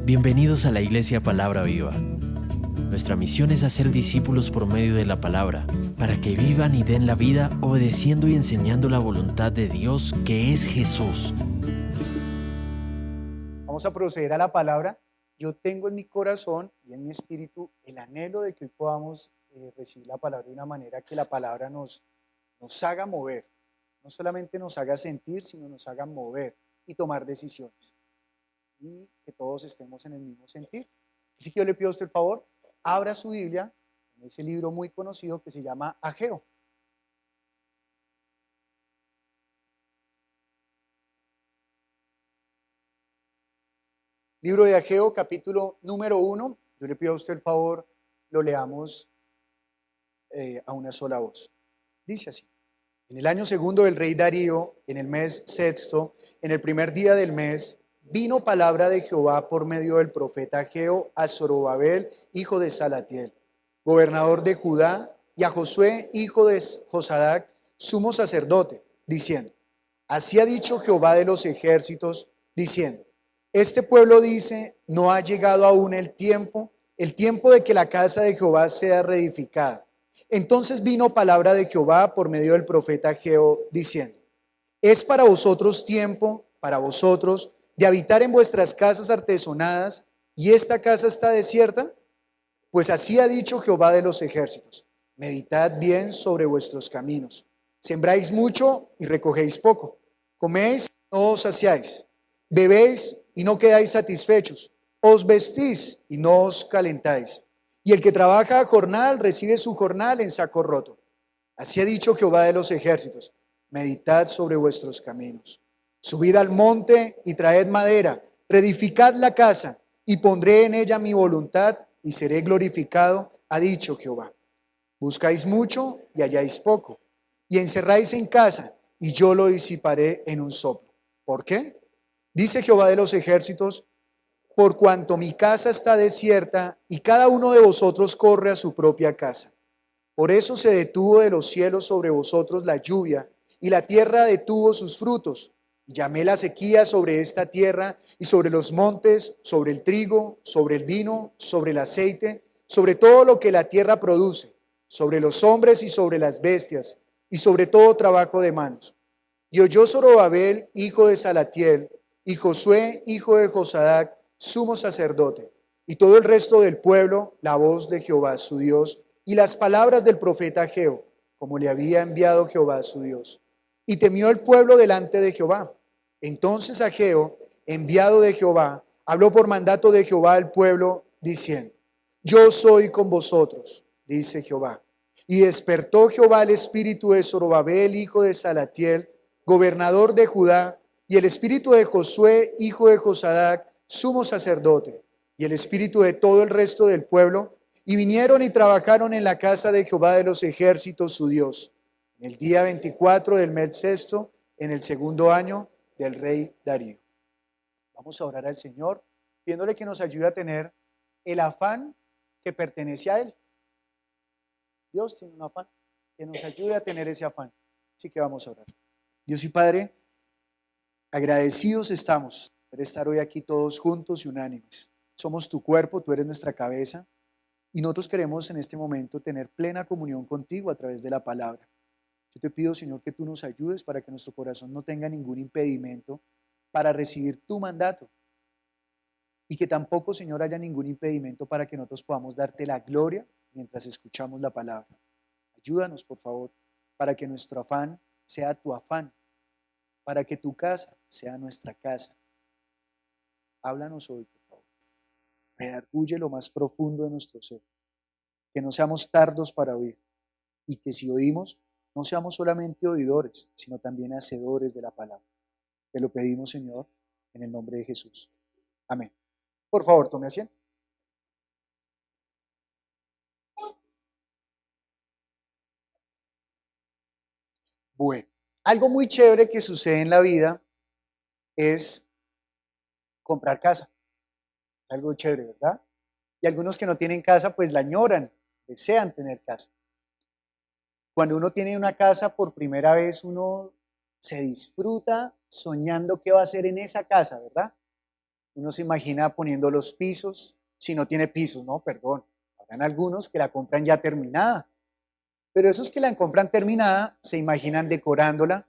Bienvenidos a la Iglesia Palabra Viva. Nuestra misión es hacer discípulos por medio de la palabra, para que vivan y den la vida obedeciendo y enseñando la voluntad de Dios, que es Jesús. Vamos a proceder a la palabra. Yo tengo en mi corazón y en mi espíritu el anhelo de que hoy podamos recibir la palabra de una manera que la palabra nos haga mover. No solamente nos haga sentir, sino nos haga mover y tomar decisiones. Y que todos estemos en el mismo sentir. Así que yo le pido a usted el favor, abra su Biblia en ese libro muy conocido que se llama Ageo. Libro de Ageo, capítulo número 1. Yo le pido a usted el favor, lo leamos a una sola voz. Dice así: en el año segundo del rey Darío, en el mes sexto, en el primer día del mes, vino palabra de Jehová por medio del profeta Ageo a Zorobabel, hijo de Salatiel, gobernador de Judá, y a Josué, hijo de Josadac, sumo sacerdote, diciendo: así ha dicho Jehová de los ejércitos, diciendo: este pueblo dice, no ha llegado aún el tiempo de que la casa de Jehová sea reedificada. Entonces vino palabra de Jehová por medio del profeta Ageo, diciendo: es para vosotros tiempo, para vosotros, de habitar en vuestras casas artesonadas, y esta casa está desierta. Pues así ha dicho Jehová de los ejércitos: meditad bien sobre vuestros caminos. Sembráis mucho y recogéis poco. Coméis y no os saciáis. Bebéis y no quedáis satisfechos. Os vestís y no os calentáis. Y el que trabaja a jornal recibe su jornal en saco roto. Así ha dicho Jehová de los ejércitos: meditad sobre vuestros caminos. Subid al monte y traed madera. Reedificad la casa y pondré en ella mi voluntad y seré glorificado, ha dicho Jehová. Buscáis mucho y halláis poco, y encerráis en casa, y yo lo disiparé en un soplo. ¿Por qué? Dice Jehová de los ejércitos: por cuanto mi casa está desierta, y cada uno de vosotros corre a su propia casa. Por eso se detuvo de los cielos sobre vosotros la lluvia, y la tierra detuvo sus frutos. Llamé la sequía sobre esta tierra y sobre los montes, sobre el trigo, sobre el vino, sobre el aceite, sobre todo lo que la tierra produce, sobre los hombres y sobre las bestias, y sobre todo trabajo de manos. Y oyó Zorobabel, hijo de Salatiel, y Josué, hijo de Josadac, sumo sacerdote, y todo el resto del pueblo, la voz de Jehová su Dios, y las palabras del profeta Ageo, como le había enviado Jehová su Dios. Y temió el pueblo delante de Jehová. Entonces Ageo, enviado de Jehová, habló por mandato de Jehová al pueblo, diciendo: yo soy con vosotros, dice Jehová. Y despertó Jehová el espíritu de Zorobabel, hijo de Salatiel, gobernador de Judá, y el espíritu de Josué, hijo de Josadac, sumo sacerdote, y el espíritu de todo el resto del pueblo, y vinieron y trabajaron en la casa de Jehová de los ejércitos, su Dios, en el día 24 del mes sexto, en el segundo año del rey Darío. Vamos a orar al Señor, pidiéndole que nos ayude a tener el afán que pertenece a Él. Dios tiene un afán, que nos ayude a tener ese afán. Así que vamos a orar. Dios y Padre, agradecidos estamos por estar hoy aquí todos juntos y unánimes. Somos tu cuerpo, tú eres nuestra cabeza, y nosotros queremos en este momento tener plena comunión contigo a través de la palabra. Yo te pido, Señor, que tú nos ayudes para que nuestro corazón no tenga ningún impedimento para recibir tu mandato, y que tampoco, Señor, haya ningún impedimento para que nosotros podamos darte la gloria mientras escuchamos la palabra. Ayúdanos, por favor, para que nuestro afán sea tu afán, para que tu casa sea nuestra casa. Háblanos hoy, por favor. Redarguye lo más profundo de nuestro ser. Que no seamos tardos para oír, y que si oímos, no seamos solamente oidores, sino también hacedores de la palabra. Te lo pedimos, Señor, en el nombre de Jesús. Amén. Por favor, tome asiento. Bueno, algo muy chévere que sucede en la vida es comprar casa. Algo chévere, ¿verdad? Y algunos que no tienen casa, pues la añoran, desean tener casa. Cuando uno tiene una casa por primera vez, uno se disfruta soñando qué va a hacer en esa casa, ¿verdad? Uno se imagina poniendo los pisos, si no tiene pisos, no, perdón. Habrán algunos que la compran ya terminada, pero esos que la compran terminada se imaginan decorándola.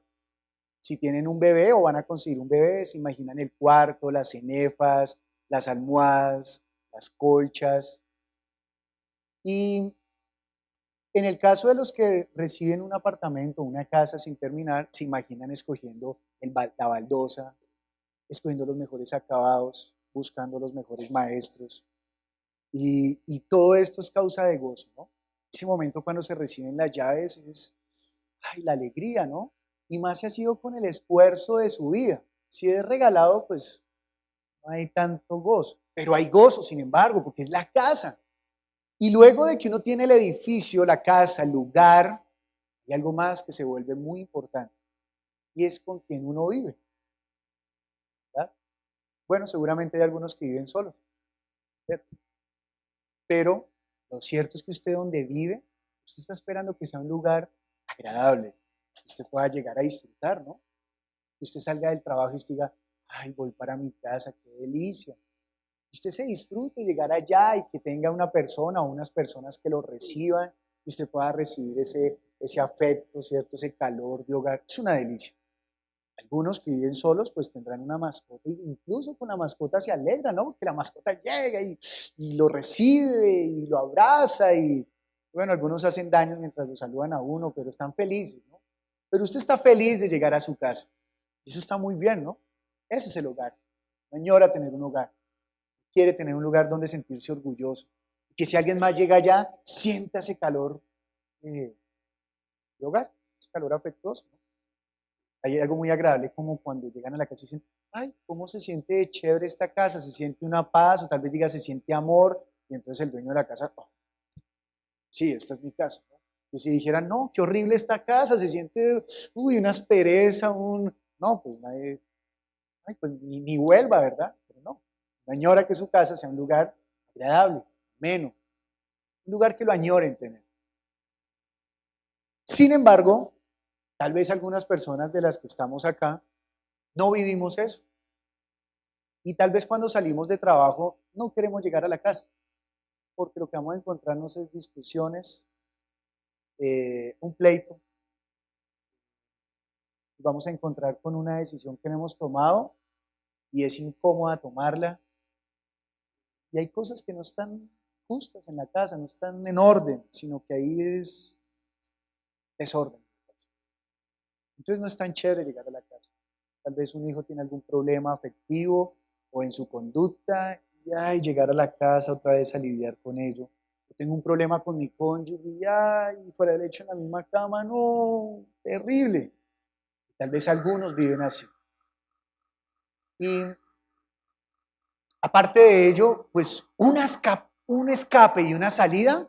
Si tienen un bebé o van a conseguir un bebé, se imaginan el cuarto, las cenefas, las almohadas, las colchas. Y en el caso de los que reciben un apartamento, una casa sin terminar, se imaginan escogiendo la baldosa, escogiendo los mejores acabados, buscando los mejores maestros. Y todo esto es causa de gozo, ¿no? Ese momento cuando se reciben las llaves es, ay, la alegría, ¿no? Y más si ha sido con el esfuerzo de su vida. Si es regalado, pues no hay tanto gozo. Pero hay gozo, sin embargo, porque es la casa. Y luego de que uno tiene el edificio, la casa, el lugar, hay algo más que se vuelve muy importante. Y es con quien uno vive, ¿verdad? Bueno, seguramente hay algunos que viven solos, ¿cierto? Pero lo cierto es que usted donde vive, usted está esperando que sea un lugar agradable, que usted pueda llegar a disfrutar, ¿no? Que usted salga del trabajo y usted diga, ay, voy para mi casa, qué delicia. Que usted se disfrute llegar allá y que tenga una persona o unas personas que lo reciban, y usted pueda recibir ese afecto, ¿cierto? Ese calor de hogar. Es una delicia. Algunos que viven solos pues tendrán una mascota, e incluso con la mascota se alegra, ¿no? Porque la mascota llega y lo recibe y lo abraza y bueno, algunos hacen daño mientras lo saludan a uno, pero están felices, ¿no? Pero usted está feliz de llegar a su casa. Y eso está muy bien, ¿no? Ese es el hogar. No añora tener un hogar. Quiere tener un lugar donde sentirse orgulloso. Que si alguien más llega allá, sienta ese calor de hogar, ese calor afectuoso, ¿no? Hay algo muy agradable como cuando llegan a la casa y dicen, ay, ¿cómo se siente de chévere esta casa? Se siente una paz, o tal vez diga, se siente amor, y entonces el dueño de la casa, oh, sí, esta es mi casa, ¿no? Y si dijeran, no, qué horrible esta casa, se siente, uy, una aspereza, no, pues nadie, ay, pues ni vuelva, ¿verdad? Pero no, no añora que su casa sea un lugar agradable, ameno, un lugar que lo añoren tener. Sin embargo, tal vez algunas personas de las que estamos acá no vivimos eso. Y tal vez cuando salimos de trabajo no queremos llegar a la casa, porque lo que vamos a encontrarnos es discusiones, un pleito. Vamos a encontrar con una decisión que no hemos tomado y es incómoda tomarla. Y hay cosas que no están justas en la casa, no están en orden, sino que ahí es desorden. Entonces no es tan chévere llegar a la casa. Tal vez un hijo tiene algún problema afectivo o en su conducta y ay, llegar a la casa otra vez a lidiar con ello. Yo tengo un problema con mi cónyuge y ay, fuera del hecho en la misma cama, no, terrible. Tal vez algunos viven así. Y aparte de ello, pues un escape y una salida,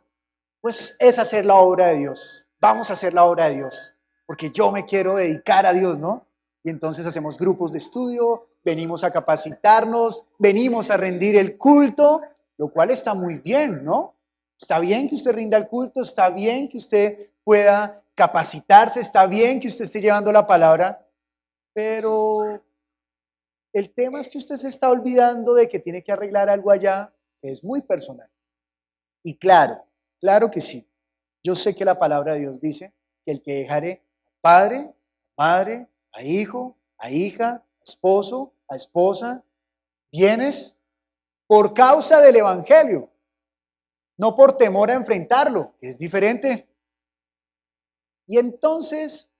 pues es hacer la obra de Dios. Vamos a hacer la obra de Dios, porque yo me quiero dedicar a Dios, ¿no? Y entonces hacemos grupos de estudio, venimos a capacitarnos, venimos a rendir el culto, lo cual está muy bien, ¿no? Está bien que usted rinda el culto, está bien que usted pueda capacitarse, está bien que usted esté llevando la palabra, pero el tema es que usted se está olvidando de que tiene que arreglar algo allá que es muy personal. Y claro, claro que sí. Yo sé que la palabra de Dios dice que el que dejare padre, madre, a hijo, a hija, a esposo, a esposa, bienes, por causa del evangelio, no por temor a enfrentarlo, que es diferente. Y entonces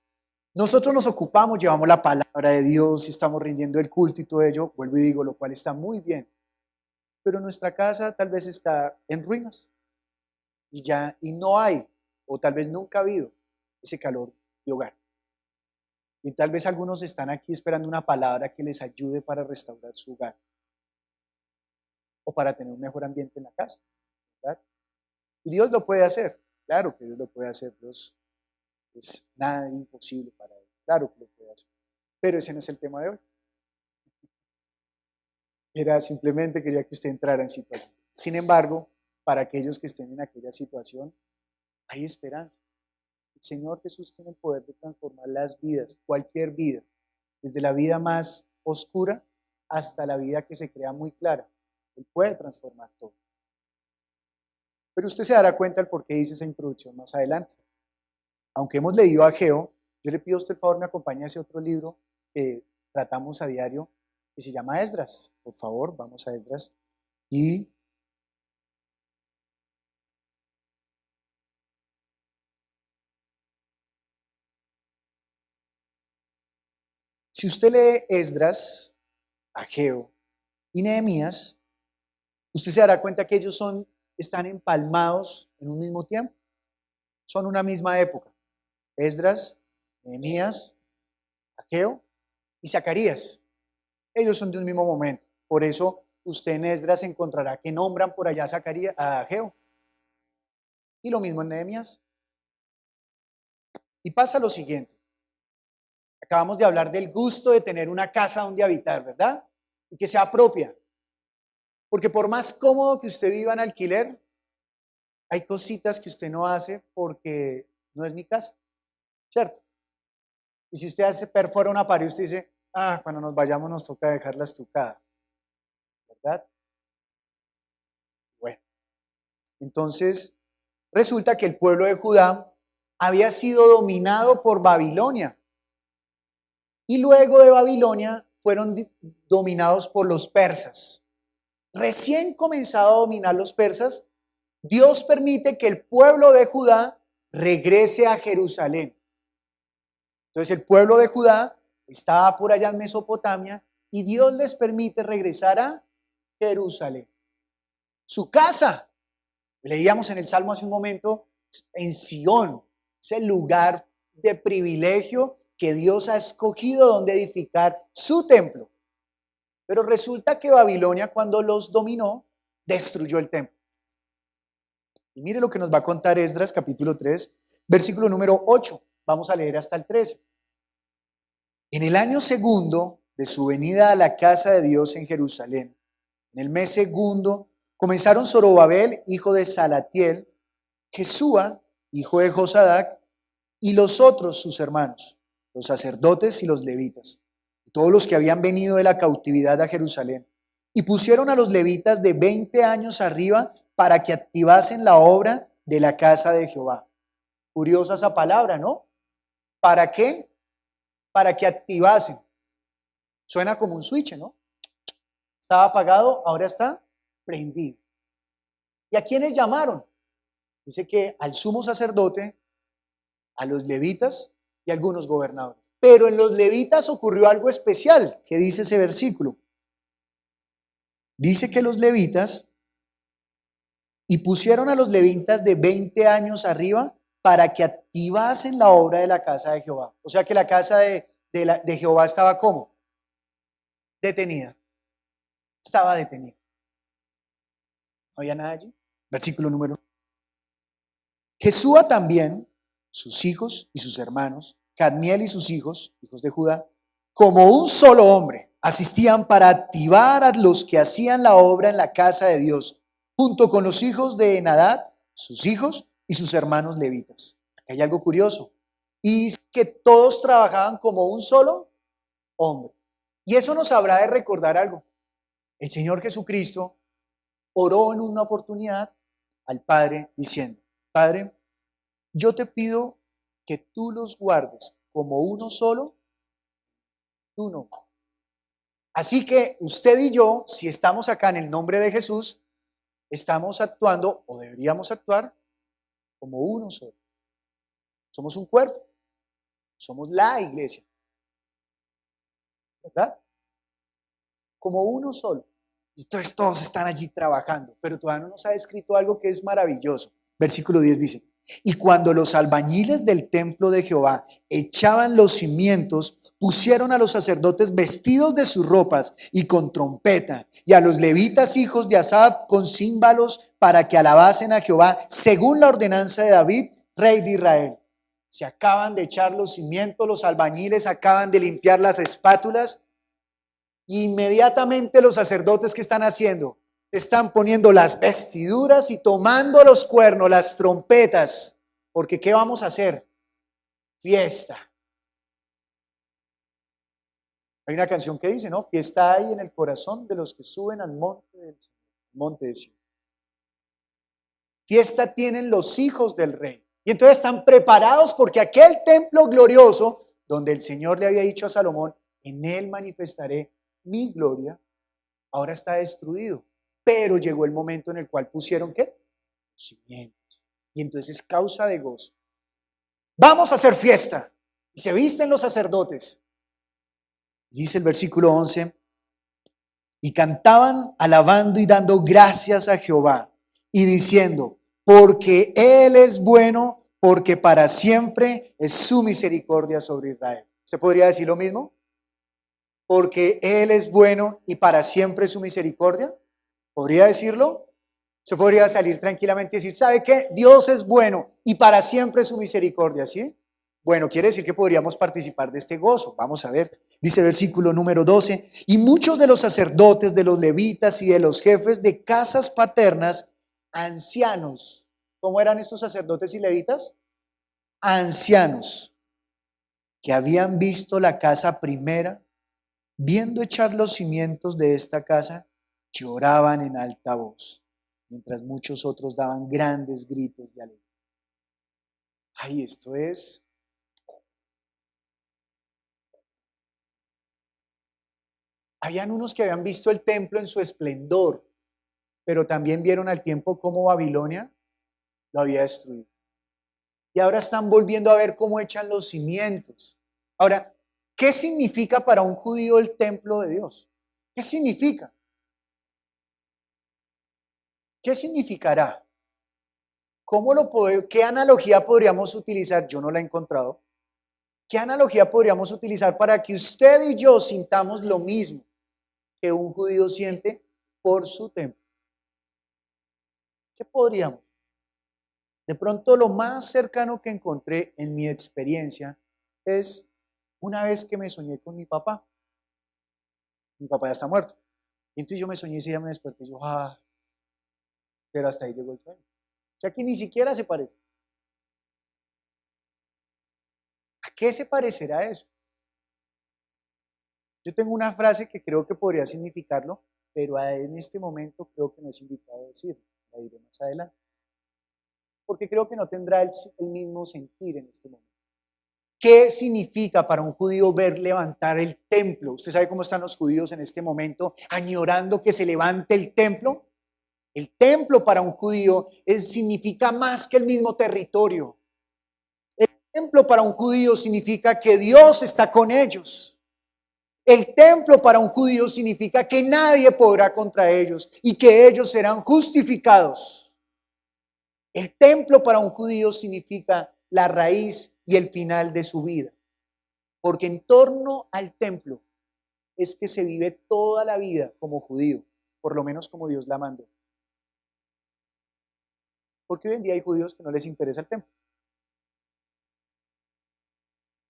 nosotros nos ocupamos, llevamos la palabra de Dios y estamos rindiendo el culto y todo ello, vuelvo y digo, lo cual está muy bien. Pero nuestra casa tal vez está en ruinas y no hay, o tal vez nunca ha habido, ese calor de hogar. Y tal vez algunos están aquí esperando una palabra que les ayude para restaurar su hogar o para tener un mejor ambiente en la casa, ¿verdad? Y Dios lo puede hacer, claro que Dios lo puede hacer, Dios es nada imposible para Él, claro que lo puede hacer. Pero ese no es el tema de hoy. Era simplemente quería que usted entrara en situación. Sin embargo, para aquellos que estén en aquella situación, hay esperanza. El Señor Jesús tiene el poder de transformar las vidas, cualquier vida, desde la vida más oscura hasta la vida que se crea muy clara. Él puede transformar todo. Pero usted se dará cuenta del por qué dice esa introducción más adelante. Aunque hemos leído a Ageo, yo le pido a usted el favor me acompañe a ese otro libro que tratamos a diario, que se llama Esdras. Por favor, vamos a Esdras. Y si usted lee Esdras, Ageo y Nehemías, usted se dará cuenta que ellos están empalmados en un mismo tiempo. Son una misma época. Esdras, Nehemías, Ageo y Zacarías. Ellos son de un mismo momento. Por eso usted en Esdras encontrará que nombran por allá a Ageo. Y lo mismo en Nehemías. Y pasa lo siguiente. Acabamos de hablar del gusto de tener una casa donde habitar, ¿verdad? Y que sea propia. Porque por más cómodo que usted viva en alquiler, hay cositas que usted no hace porque no es mi casa, ¿cierto? Y si usted perfora una pared, usted dice, cuando nos vayamos nos toca dejarla estucada, ¿verdad? Bueno, entonces resulta que el pueblo de Judá había sido dominado por Babilonia. Y luego de Babilonia fueron dominados por los persas. Recién comenzado a dominar los persas, Dios permite que el pueblo de Judá regrese a Jerusalén. Entonces el pueblo de Judá estaba por allá en Mesopotamia y Dios les permite regresar a Jerusalén. Su casa, leíamos en el Salmo hace un momento, en Sión, es el lugar de privilegio que Dios ha escogido donde edificar su templo. Pero resulta que Babilonia, cuando los dominó, destruyó el templo. Y mire lo que nos va a contar Esdras, capítulo 3, versículo número 8. Vamos a leer hasta el 13. En el año segundo de su venida a la casa de Dios en Jerusalén, en el mes segundo, comenzaron Zorobabel, hijo de Salatiel, Jesúa, hijo de Josadac, y los otros sus hermanos, los sacerdotes y los levitas, y todos los que habían venido de la cautividad a Jerusalén, y pusieron a los levitas de 20 años arriba para que activasen la obra de la casa de Jehová. Curiosa esa palabra, ¿no? ¿Para qué? Para que activasen. Suena como un switch, ¿no? Estaba apagado, ahora está prendido. ¿Y a quiénes llamaron? Dice que al sumo sacerdote, a los levitas y a algunos gobernadores. Pero en los levitas ocurrió algo especial. ¿Qué dice ese versículo? Dice que los levitas, y pusieron a los levitas de 20 años arriba para que activasen la obra de la casa de Jehová. O sea que la casa de Jehová estaba ¿cómo? Detenida. Estaba detenida. No había nada allí. Versículo número. Jesúa también, sus hijos y sus hermanos, Cadmiel y sus hijos, hijos de Judá, como un solo hombre, asistían para activar a los que hacían la obra en la casa de Dios, junto con los hijos de Enadad, sus hijos y sus hermanos levitas. Aquí hay algo curioso. Y que todos trabajaban como un solo hombre. Y eso nos habrá de recordar algo. El Señor Jesucristo oró en una oportunidad al Padre diciendo, Padre, yo te pido que tú los guardes como uno solo, tú no. Así que usted y yo, si estamos acá en el nombre de Jesús, estamos actuando o deberíamos actuar como uno solo. Somos un cuerpo, somos la iglesia, ¿verdad? Como uno solo. Entonces todos están allí trabajando, pero todavía no nos ha escrito algo que es maravilloso. Versículo 10 dice, y cuando los albañiles del templo de Jehová echaban los cimientos, pusieron a los sacerdotes vestidos de sus ropas y con trompeta, y a los levitas hijos de Asaf con címbalos para que alabasen a Jehová, según la ordenanza de David, rey de Israel. Se acaban de echar los cimientos, los albañiles acaban de limpiar las espátulas, y inmediatamente los sacerdotes, ¿qué están haciendo? Están poniendo las vestiduras y tomando los cuernos, las trompetas, porque ¿qué vamos a hacer? Fiesta. Hay una canción que dice, ¿no? Fiesta hay en el corazón de los que suben al monte de Sion. Fiesta tienen los hijos del rey. Y entonces están preparados porque aquel templo glorioso, donde el Señor le había dicho a Salomón, en él manifestaré mi gloria, ahora está destruido. Pero llegó el momento en el cual pusieron, ¿qué? Cimientos. Y entonces es causa de gozo. Vamos a hacer fiesta. Y se visten los sacerdotes. Dice el versículo 11, y cantaban alabando y dando gracias a Jehová y diciendo, porque Él es bueno, porque para siempre es su misericordia sobre Israel. ¿Usted podría decir lo mismo? Porque Él es bueno y para siempre es su misericordia. ¿Podría decirlo? Se podría salir tranquilamente y decir, ¿sabe qué? Dios es bueno y para siempre es su misericordia, ¿sí? Bueno, quiere decir que podríamos participar de este gozo. Vamos a ver, dice el versículo número 12, y muchos de los sacerdotes, de los levitas y de los jefes de casas paternas, ancianos. ¿Cómo eran estos sacerdotes y levitas? Ancianos, que habían visto la casa primera, viendo echar los cimientos de esta casa, lloraban en alta voz, mientras muchos otros daban grandes gritos de alegría. Ay, esto es... Habían unos que habían visto el templo en su esplendor, pero también vieron al tiempo cómo Babilonia lo había destruido. Y ahora están volviendo a ver cómo echan los cimientos. Ahora, ¿qué significa para un judío el templo de Dios? ¿Qué significa? ¿Qué significará? ¿Qué analogía podríamos utilizar? Yo no la he encontrado. ¿Qué analogía podríamos utilizar para que usted y yo sintamos lo mismo que un judío siente por su templo? ¿Qué podríamos? De pronto lo más cercano que encontré en mi experiencia es una vez que me soñé con mi papá. Mi papá ya está muerto. Y entonces yo me soñé y ese día me desperté y yo, pero hasta ahí llegó el sueño. O sea que ni siquiera se parece. ¿A qué se parecerá eso? Yo tengo una frase que creo que podría significarlo, pero en este momento creo que no es indicado decirlo. La diré más adelante. Porque creo que no tendrá el mismo sentir en este momento. ¿Qué significa para un judío ver levantar el templo? ¿Usted sabe cómo están los judíos en este momento añorando que se levante el templo? El templo para un judío significa más que el mismo territorio. El templo para un judío significa que Dios está con ellos. El templo para un judío significa que nadie podrá contra ellos y que ellos serán justificados. El templo para un judío significa la raíz y el final de su vida. Porque en torno al templo es que se vive toda la vida como judío, por lo menos como Dios la mandó. Porque hoy en día hay judíos que no les interesa el templo.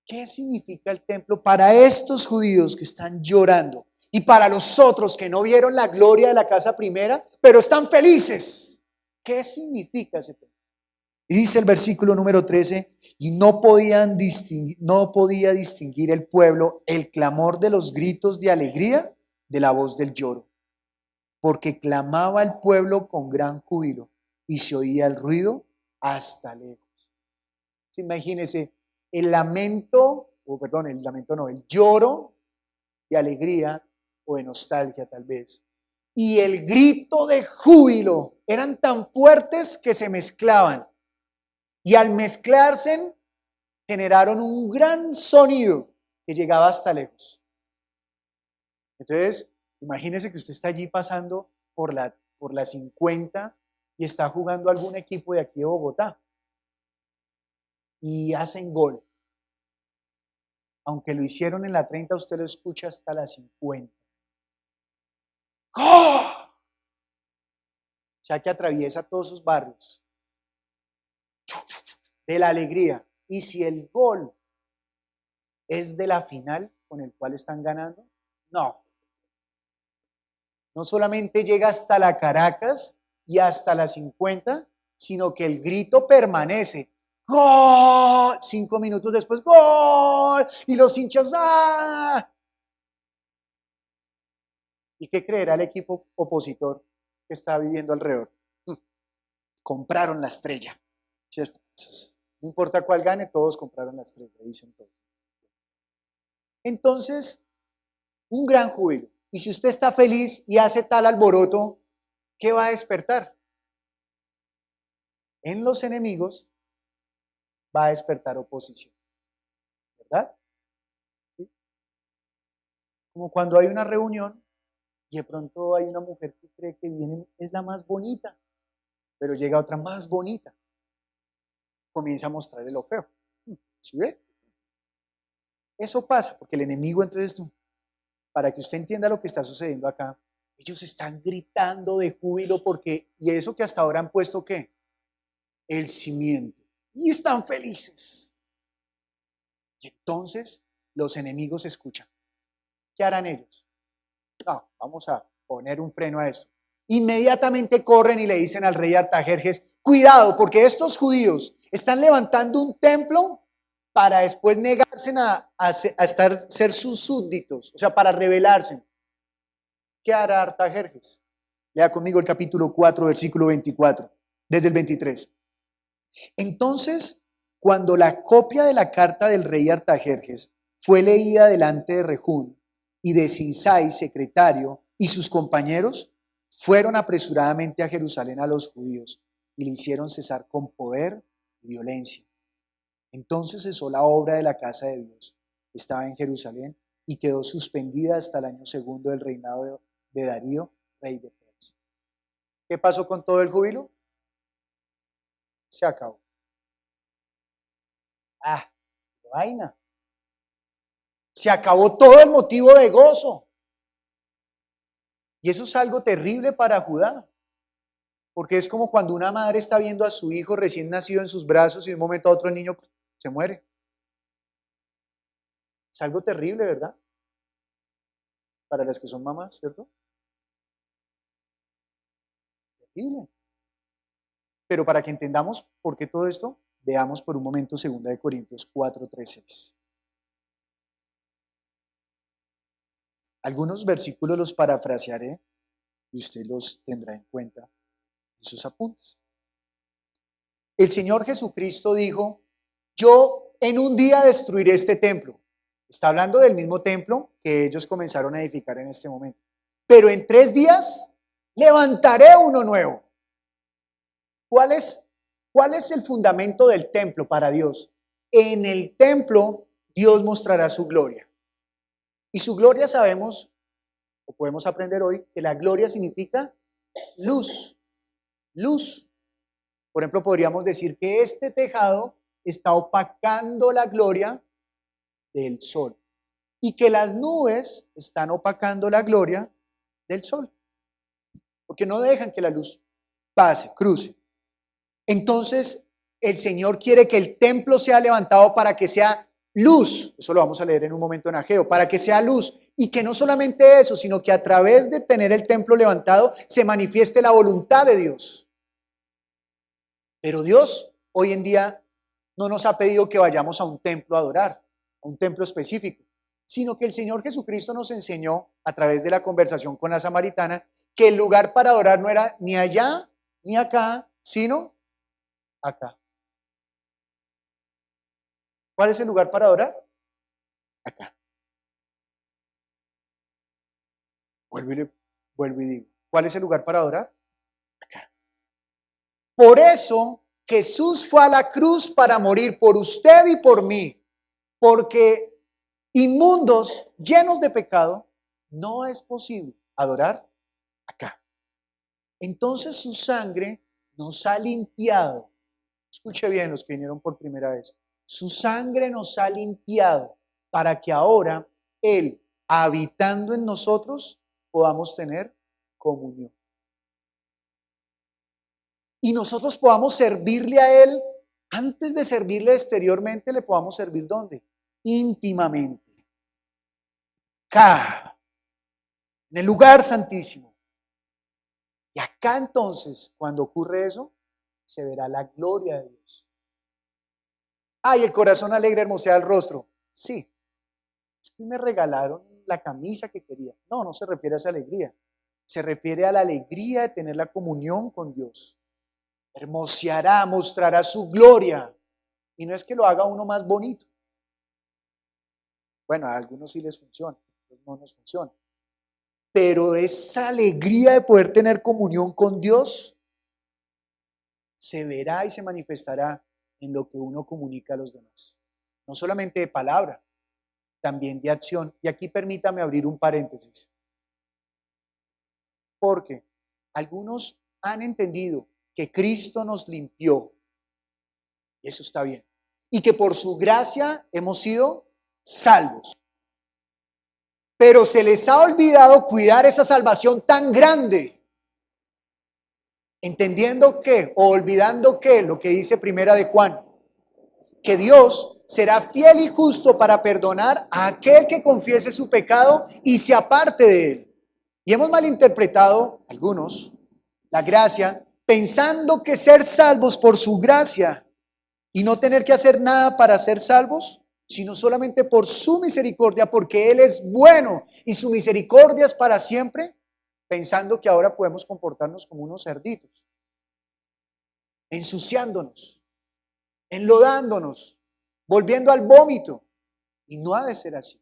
¿Qué significa el templo para estos judíos que están llorando? Y para los otros que no vieron la gloria de la casa primera, pero están felices. ¿Qué significa ese templo? Y dice el versículo número 13, y no podía distinguir el pueblo el clamor de los gritos de alegría de la voz del lloro, porque clamaba el pueblo con gran júbilo y se oía el ruido hasta lejos. Imagínense el lloro de alegría o de nostalgia tal vez, y el grito de júbilo eran tan fuertes que se mezclaban. Y al mezclarse, generaron un gran sonido que llegaba hasta lejos. Entonces, imagínese que usted está allí pasando por la 50 y está jugando algún equipo de aquí de Bogotá. Y hacen gol. Aunque lo hicieron en la 30, usted lo escucha hasta la 50. ¡Oh! O sea que atraviesa todos sus barrios. De la alegría. Y si el gol es de la final con el cual están ganando, no solamente llega hasta la Caracas y hasta la 50, sino que el grito permanece. ¡Gol! 5 minutos después, ¡gol! Y los hinchas, ¡ah! ¿Y qué creerá el equipo opositor que está viviendo alrededor? Compraron la estrella, ¿cierto? No importa cuál gane, todos compraron la estrella, dicen todos. Entonces, un gran júbilo. Y si usted está feliz y hace tal alboroto, ¿qué va a despertar? En los enemigos va a despertar oposición, ¿verdad? ¿Sí? Como cuando hay una reunión y de pronto hay una mujer que cree que viene, es la más bonita, pero llega otra más bonita. Comienza a mostrarle lo feo. ¿Sí ve? Eso pasa porque el enemigo, entonces, para que usted entienda lo que está sucediendo acá, ellos están gritando de júbilo porque, y eso que hasta ahora han puesto, ¿qué? El cimiento. Y están felices. Y entonces los enemigos escuchan. ¿Qué harán ellos? No, vamos a poner un freno a esto. Inmediatamente corren y le dicen al rey Artajerjes, cuidado, porque estos judíos están levantando un templo para después negarse a ser sus súbditos, o sea, para rebelarse. ¿Qué hará Artajerjes? Lea conmigo el capítulo 4, versículo 24, desde el 23. Entonces, cuando la copia de la carta del rey Artajerjes fue leída delante de Rejún y de Sinsai, secretario, y sus compañeros, fueron apresuradamente a Jerusalén a los judíos y le hicieron cesar con poder y violencia. Entonces cesó la obra de la casa de Dios, que estaba en Jerusalén, y quedó suspendida hasta el año segundo del reinado de Darío, rey de Persia. ¿Qué pasó con todo el júbilo? Se acabó. ¡Qué vaina! Se acabó todo el motivo de gozo. Y eso es algo terrible para Judá. Porque es como cuando una madre está viendo a su hijo recién nacido en sus brazos y de un momento a otro el niño se muere. Es algo terrible, ¿verdad? Para las que son mamás, ¿cierto? Terrible. Pero para que entendamos por qué todo esto, veamos por un momento 2 Corintios 4, 3, 6. Algunos versículos los parafrasearé y usted los tendrá en cuenta en sus apuntes. El Señor Jesucristo dijo, yo en un día destruiré este templo. Está hablando del mismo templo que ellos comenzaron a edificar en este momento. Pero en 3 días levantaré uno nuevo. ¿Cuál es el fundamento del templo para Dios? En el templo Dios mostrará su gloria. Y su gloria sabemos, o podemos aprender hoy, que la gloria significa luz. Luz. Por ejemplo, podríamos decir que este tejado está opacando la gloria del sol y que las nubes están opacando la gloria del sol, porque no dejan que la luz pase, cruce. Entonces, el Señor quiere que el templo sea levantado para que sea luz. Eso lo vamos a leer en un momento en Ageo, para que sea luz. Y que no solamente eso, sino que a través de tener el templo levantado se manifieste la voluntad de Dios. Pero Dios hoy en día no nos ha pedido que vayamos a un templo a adorar, a un templo específico, sino que el Señor Jesucristo nos enseñó a través de la conversación con la samaritana que el lugar para adorar no era ni allá ni acá, sino acá. ¿Cuál es el lugar para adorar? Acá. Vuelvo y digo, ¿cuál es el lugar para adorar? Acá. Por eso Jesús fue a la cruz para morir por usted y por mí, porque inmundos, llenos de pecado, no es posible adorar acá. Entonces su sangre nos ha limpiado. Escuche bien los que vinieron por primera vez. Su sangre nos ha limpiado para que ahora Él, habitando en nosotros, podamos tener comunión. Y nosotros podamos servirle a Él, antes de servirle exteriormente, le podamos servir ¿dónde? Íntimamente. Acá, en el lugar santísimo. Y acá entonces, cuando ocurre eso, se verá la gloria de Dios. Ay, el corazón alegre hermosea el rostro. Sí, es que me regalaron la camisa que quería. No, no se refiere a esa alegría. Se refiere a la alegría de tener la comunión con Dios. Hermoseará, mostrará su gloria. Y no es que lo haga uno más bonito. Bueno, a algunos sí les funciona, a otros no nos funciona. Pero esa alegría de poder tener comunión con Dios se verá y se manifestará en lo que uno comunica a los demás. No solamente de palabra, también de acción. Y aquí permítame abrir un paréntesis. Porque algunos han entendido que Cristo nos limpió. Y eso está bien. Y que por su gracia hemos sido salvos. Pero se les ha olvidado cuidar esa salvación tan grande. Entendiendo que, o olvidando que, lo que dice Primera de Juan, que Dios será fiel y justo para perdonar a aquel que confiese su pecado y se aparte de él. Y hemos malinterpretado, algunos, la gracia, pensando que ser salvos por su gracia y no tener que hacer nada para ser salvos, sino solamente por su misericordia, porque Él es bueno y su misericordia es para siempre, pensando que ahora podemos comportarnos como unos cerditos, ensuciándonos, enlodándonos, volviendo al vómito. Y no ha de ser así.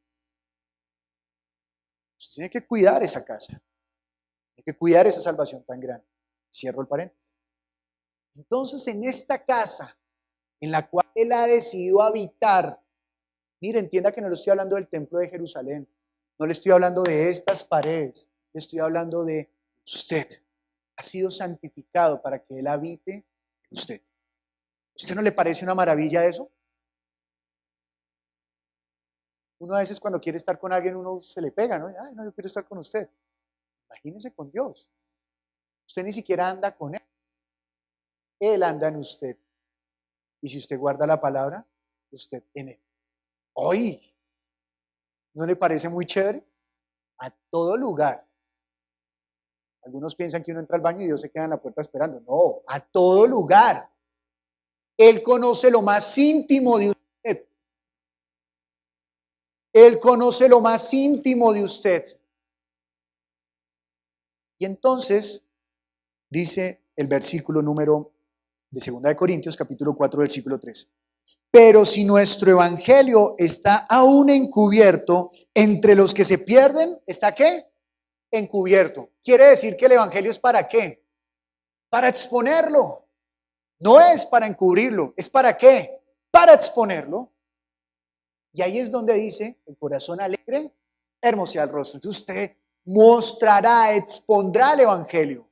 Usted tiene que cuidar esa casa, tiene que cuidar esa salvación tan grande. Cierro el paréntesis. Entonces, en esta casa en la cual Él ha decidido habitar, mire, entienda que no le estoy hablando del templo de Jerusalén, no le estoy hablando de estas paredes, le estoy hablando de usted. Ha sido santificado para que Él habite en usted. ¿Usted no le parece una maravilla eso? Uno a veces cuando quiere estar con alguien, uno se le pega, ¿no? Ay, no, yo quiero estar con usted. Imagínese con Dios. Usted ni siquiera anda con Él. Él anda en usted. Y si usted guarda la palabra, usted en Él. Hoy, ¿no le parece muy chévere? A todo lugar. Algunos piensan que uno entra al baño y Dios se queda en la puerta esperando. No, a todo lugar. Él conoce lo más íntimo de usted. Él conoce lo más íntimo de usted. Y entonces, dice el versículo número de 2 de Corintios, capítulo 4, versículo 3. Pero si nuestro evangelio está aún encubierto, entre los que se pierden, ¿está qué? Encubierto. Quiere decir que el evangelio es ¿para qué? Para exponerlo. No es para encubrirlo. ¿Es para qué? Para exponerlo. Y ahí es donde dice, el corazón alegre, hermosea el rostro. Entonces usted mostrará, expondrá el evangelio.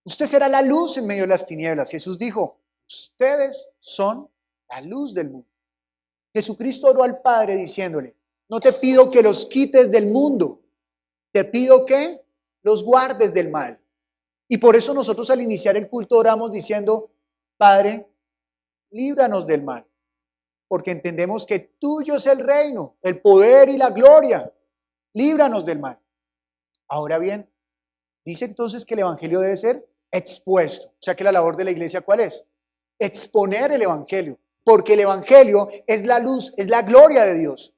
Usted será la luz en medio de las tinieblas. Jesús dijo, ustedes son la luz del mundo. Jesucristo oró al Padre diciéndole, no te pido que los quites del mundo, te pido que los guardes del mal. Y por eso nosotros al iniciar el culto oramos diciendo, Padre, líbranos del mal, porque entendemos que tuyo es el reino, el poder y la gloria. Líbranos del mal. Ahora bien, dice entonces que el evangelio debe ser expuesto. O sea que la labor de la iglesia, ¿cuál es? Exponer el evangelio, porque el evangelio es la luz, es la gloria de Dios.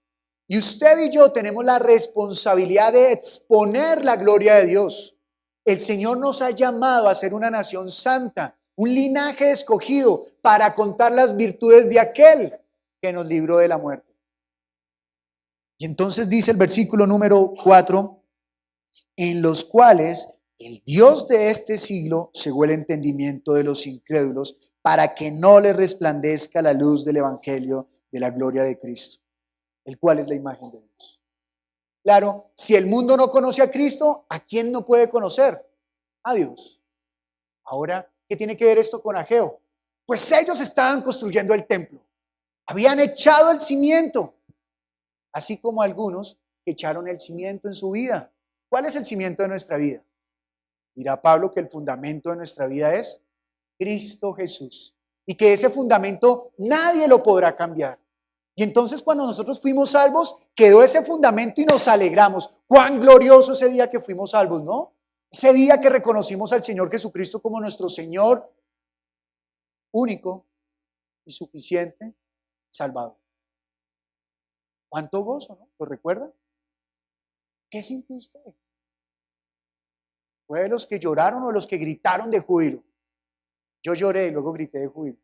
Y usted y yo tenemos la responsabilidad de exponer la gloria de Dios. El Señor nos ha llamado a ser una nación santa, un linaje escogido para contar las virtudes de aquel que nos libró de la muerte. Y entonces dice el versículo número 4, en los cuales el Dios de este siglo cegó el entendimiento de los incrédulos para que no les resplandezca la luz del evangelio de la gloria de Cristo, el cual es la imagen de Dios. Claro, si el mundo no conoce a Cristo, ¿a quién no puede conocer? A Dios. Ahora, ¿qué tiene que ver esto con Ageo? Pues ellos estaban construyendo el templo. Habían echado el cimiento, así como algunos echaron el cimiento en su vida. ¿Cuál es el cimiento de nuestra vida? Dirá Pablo que el fundamento de nuestra vida es Cristo Jesús y que ese fundamento nadie lo podrá cambiar. Y entonces cuando nosotros fuimos salvos, quedó ese fundamento y nos alegramos. Cuán glorioso ese día que fuimos salvos, ¿no? Ese día que reconocimos al Señor Jesucristo como nuestro Señor único y suficiente Salvador. ¿Cuánto gozo, no? ¿Lo recuerda? ¿Qué sintió usted? ¿Fue de los que lloraron o de los que gritaron de júbilo? Yo lloré y luego grité de júbilo.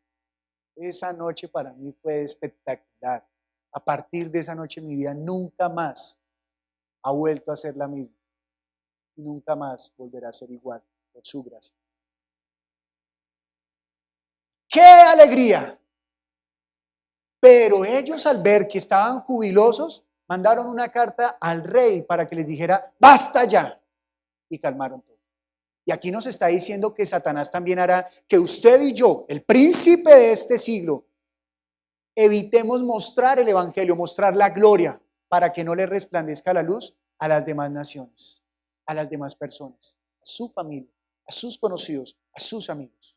Esa noche para mí fue espectacular. A partir de esa noche mi vida nunca más ha vuelto a ser la misma. Y nunca más volverá a ser igual por su gracia. ¡Qué alegría! Pero ellos, al ver que estaban jubilosos, mandaron una carta al rey para que les dijera, ¡basta ya! Y calmaron todo. Y aquí nos está diciendo que Satanás también hará que usted y yo, el príncipe de este siglo, evitemos mostrar el evangelio, mostrar la gloria, para que no le resplandezca la luz a las demás naciones, a las demás personas, a su familia, a sus conocidos, a sus amigos.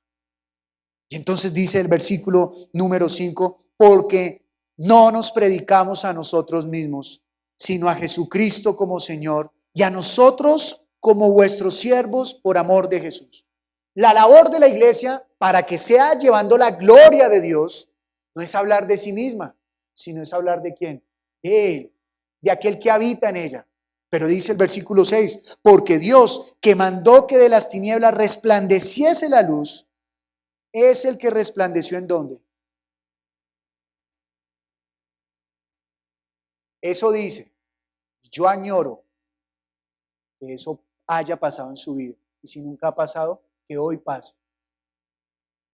Y entonces dice el versículo número 5, porque no nos predicamos a nosotros mismos, sino a Jesucristo como Señor y a nosotros como vuestros siervos por amor de Jesús. La labor de la iglesia, para que sea llevando la gloria de Dios, no es hablar de sí misma, sino es hablar de quién, de Él, de aquel que habita en ella. Pero dice el versículo 6, porque Dios, que mandó que de las tinieblas resplandeciese la luz, es el que resplandeció ¿en dónde? Eso dice, yo añoro que eso haya pasado en su vida. Y si nunca ha pasado, que hoy pase.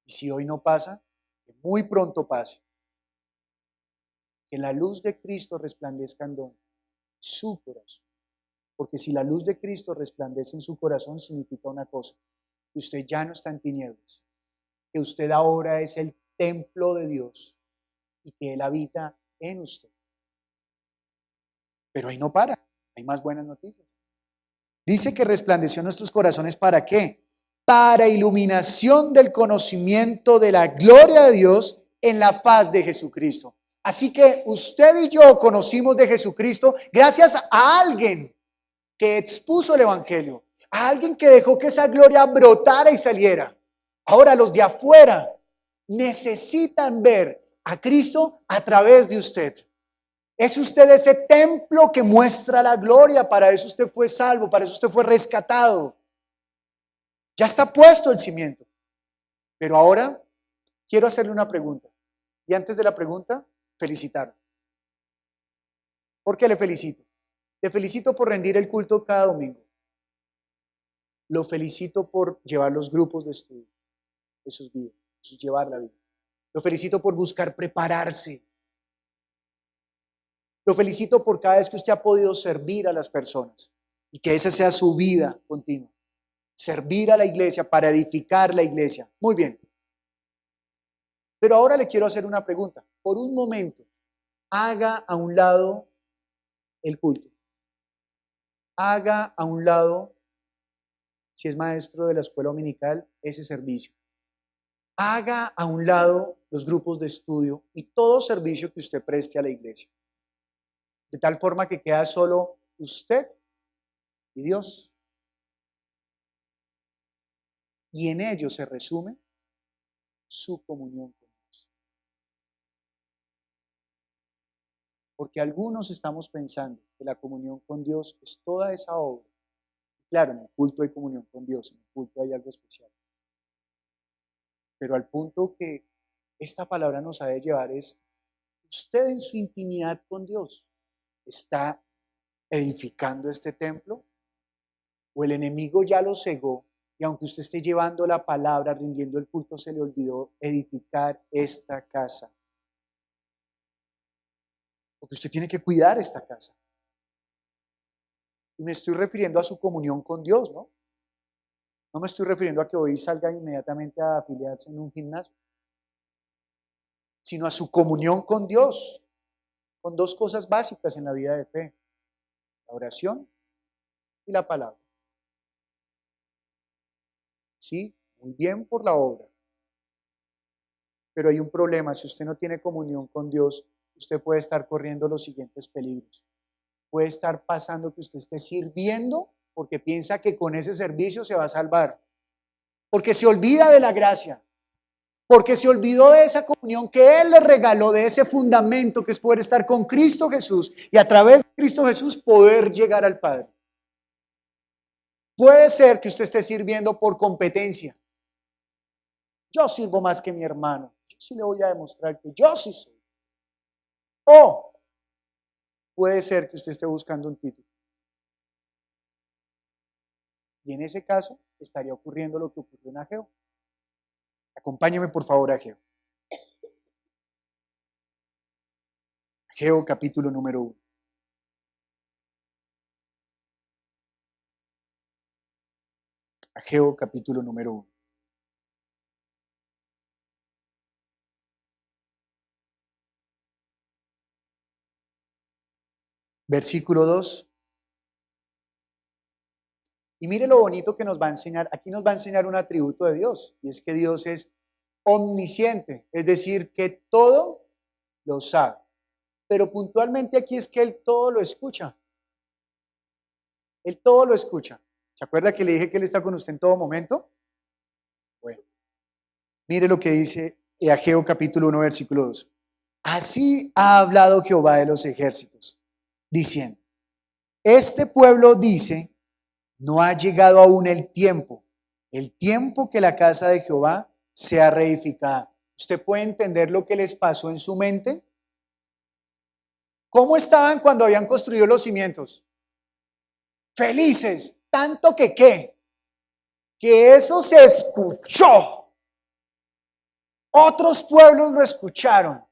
Y si hoy no pasa, que muy pronto pase. Que la luz de Cristo resplandezca en dónde? Su corazón. Porque si la luz de Cristo resplandece en su corazón, significa una cosa, que usted ya no está en tinieblas, que usted ahora es el templo de Dios y que Él habita en usted. Pero ahí no para, hay más buenas noticias. Dice que resplandeció en nuestros corazones, ¿para qué? Para iluminación del conocimiento de la gloria de Dios en la faz de Jesucristo. Así que usted y yo conocimos de Jesucristo gracias a alguien que expuso el evangelio, a alguien que dejó que esa gloria brotara y saliera. Ahora los de afuera necesitan ver a Cristo a través de usted. Es usted ese templo que muestra la gloria. Para eso usted fue salvo, para eso usted fue rescatado. Ya está puesto el cimiento. Pero ahora quiero hacerle una pregunta. Y antes de la pregunta, felicitarlo. ¿Por qué le felicito? Le felicito por rendir el culto cada domingo. Lo felicito por llevar los grupos de estudio de sus vidas, llevar la vida. Lo felicito por buscar prepararse. Lo felicito por cada vez que usted ha podido servir a las personas y que esa sea su vida continua. Servir a la iglesia para edificar la iglesia. Muy bien. Pero ahora le quiero hacer una pregunta. Por un momento, haga a un lado el culto. Haga a un lado, si es maestro de la escuela dominical, ese servicio. Haga a un lado los grupos de estudio y todo servicio que usted preste a la iglesia. De tal forma que queda solo usted y Dios. Y en ello se resume su comunión con Dios. Porque algunos estamos pensando que la comunión con Dios es toda esa obra. Claro, en el culto hay comunión con Dios, en el culto hay algo especial. Pero al punto que esta palabra nos ha de llevar es, usted en su intimidad con Dios, ¿está edificando este templo? ¿O el enemigo ya lo cegó y aunque usted esté llevando la palabra, rindiendo el culto, se le olvidó edificar esta casa? Porque usted tiene que cuidar esta casa. Y me estoy refiriendo a su comunión con Dios, ¿no? No me estoy refiriendo a que hoy salga inmediatamente a afiliarse en un gimnasio, sino a su comunión con Dios, con dos cosas básicas en la vida de fe: la oración y la palabra. Sí, muy bien por la obra. Pero hay un problema: si usted no tiene comunión con Dios, usted puede estar corriendo los siguientes peligros. Puede estar pasando que usted esté sirviendo porque piensa que con ese servicio se va a salvar, porque se olvida de la gracia. porque se olvidó de esa comunión que Él le regaló, de ese fundamento que es poder estar con Cristo Jesús y a través de Cristo Jesús poder llegar al Padre. Puede ser que usted esté sirviendo por competencia. Yo sirvo más que mi hermano. Yo sí le voy a demostrar que yo sí soy. O puede ser que usted esté buscando un título. Y en ese caso estaría ocurriendo lo que ocurrió en Ageo. Acompáñeme por favor a Ageo. Ageo capítulo número 1. Ageo capítulo número 1. Versículo 2. Y mire lo bonito que nos va a enseñar. Aquí nos va a enseñar un atributo de Dios. Y es que Dios es omnisciente. Es decir, que todo lo sabe. Pero puntualmente aquí es que Él todo lo escucha. Él todo lo escucha. ¿Se acuerda que le dije que Él está con usted en todo momento? Bueno, mire lo que dice Ageo capítulo 1, versículo 2. Así ha hablado Jehová de los ejércitos, diciendo, este pueblo dice, no ha llegado aún el tiempo que la casa de Jehová sea reedificada. ¿Usted puede entender lo que les pasó en su mente? ¿Cómo estaban cuando habían construido los cimientos? Felices, tanto que eso se escuchó. Otros pueblos lo escucharon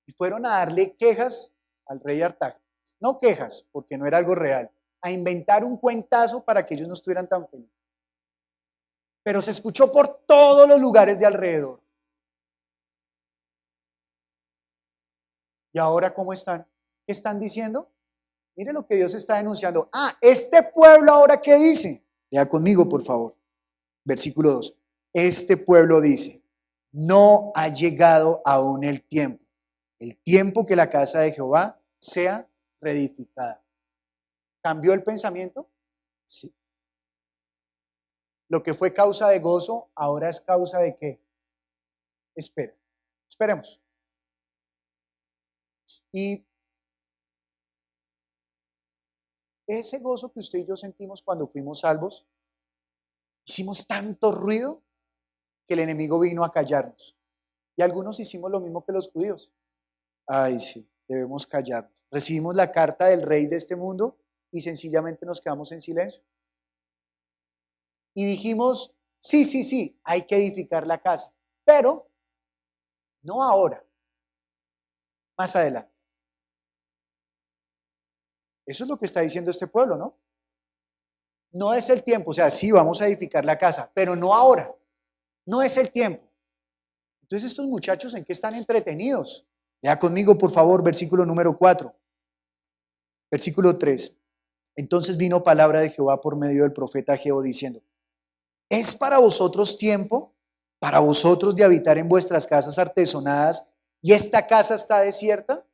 y fueron a darle quejas al rey Artajerjes. No quejas, porque no era algo real, a inventar un cuentazo para que ellos no estuvieran tan felices. Pero se escuchó por todos los lugares de alrededor. ¿Y ahora cómo están? ¿Qué están diciendo? Mire lo que Dios está denunciando. Este pueblo ahora ¿qué dice? Lea conmigo, por favor. Versículo 2. Este pueblo dice, no ha llegado aún el tiempo que la casa de Jehová sea reedificada. ¿Cambió el pensamiento? Sí. Lo que fue causa de gozo, ahora es causa de ¿qué? Esperemos. Y ese gozo que usted y yo sentimos cuando fuimos salvos, hicimos tanto ruido que el enemigo vino a callarnos. Y algunos hicimos lo mismo que los judíos. Ay, sí, debemos callarnos. Recibimos la carta del rey de este mundo y sencillamente nos quedamos en silencio. Y dijimos, sí, hay que edificar la casa, pero no ahora, más adelante. Eso es lo que está diciendo este pueblo, ¿no? No es el tiempo, o sea, sí, vamos a edificar la casa, pero no ahora, no es el tiempo. Entonces estos muchachos, ¿en qué están entretenidos? Lea conmigo, por favor, versículo número 4. Versículo 3. Entonces vino palabra de Jehová por medio del profeta Ageo diciendo, ¿es para vosotros tiempo, para vosotros de habitar en vuestras casas artesonadas y esta casa está desierta?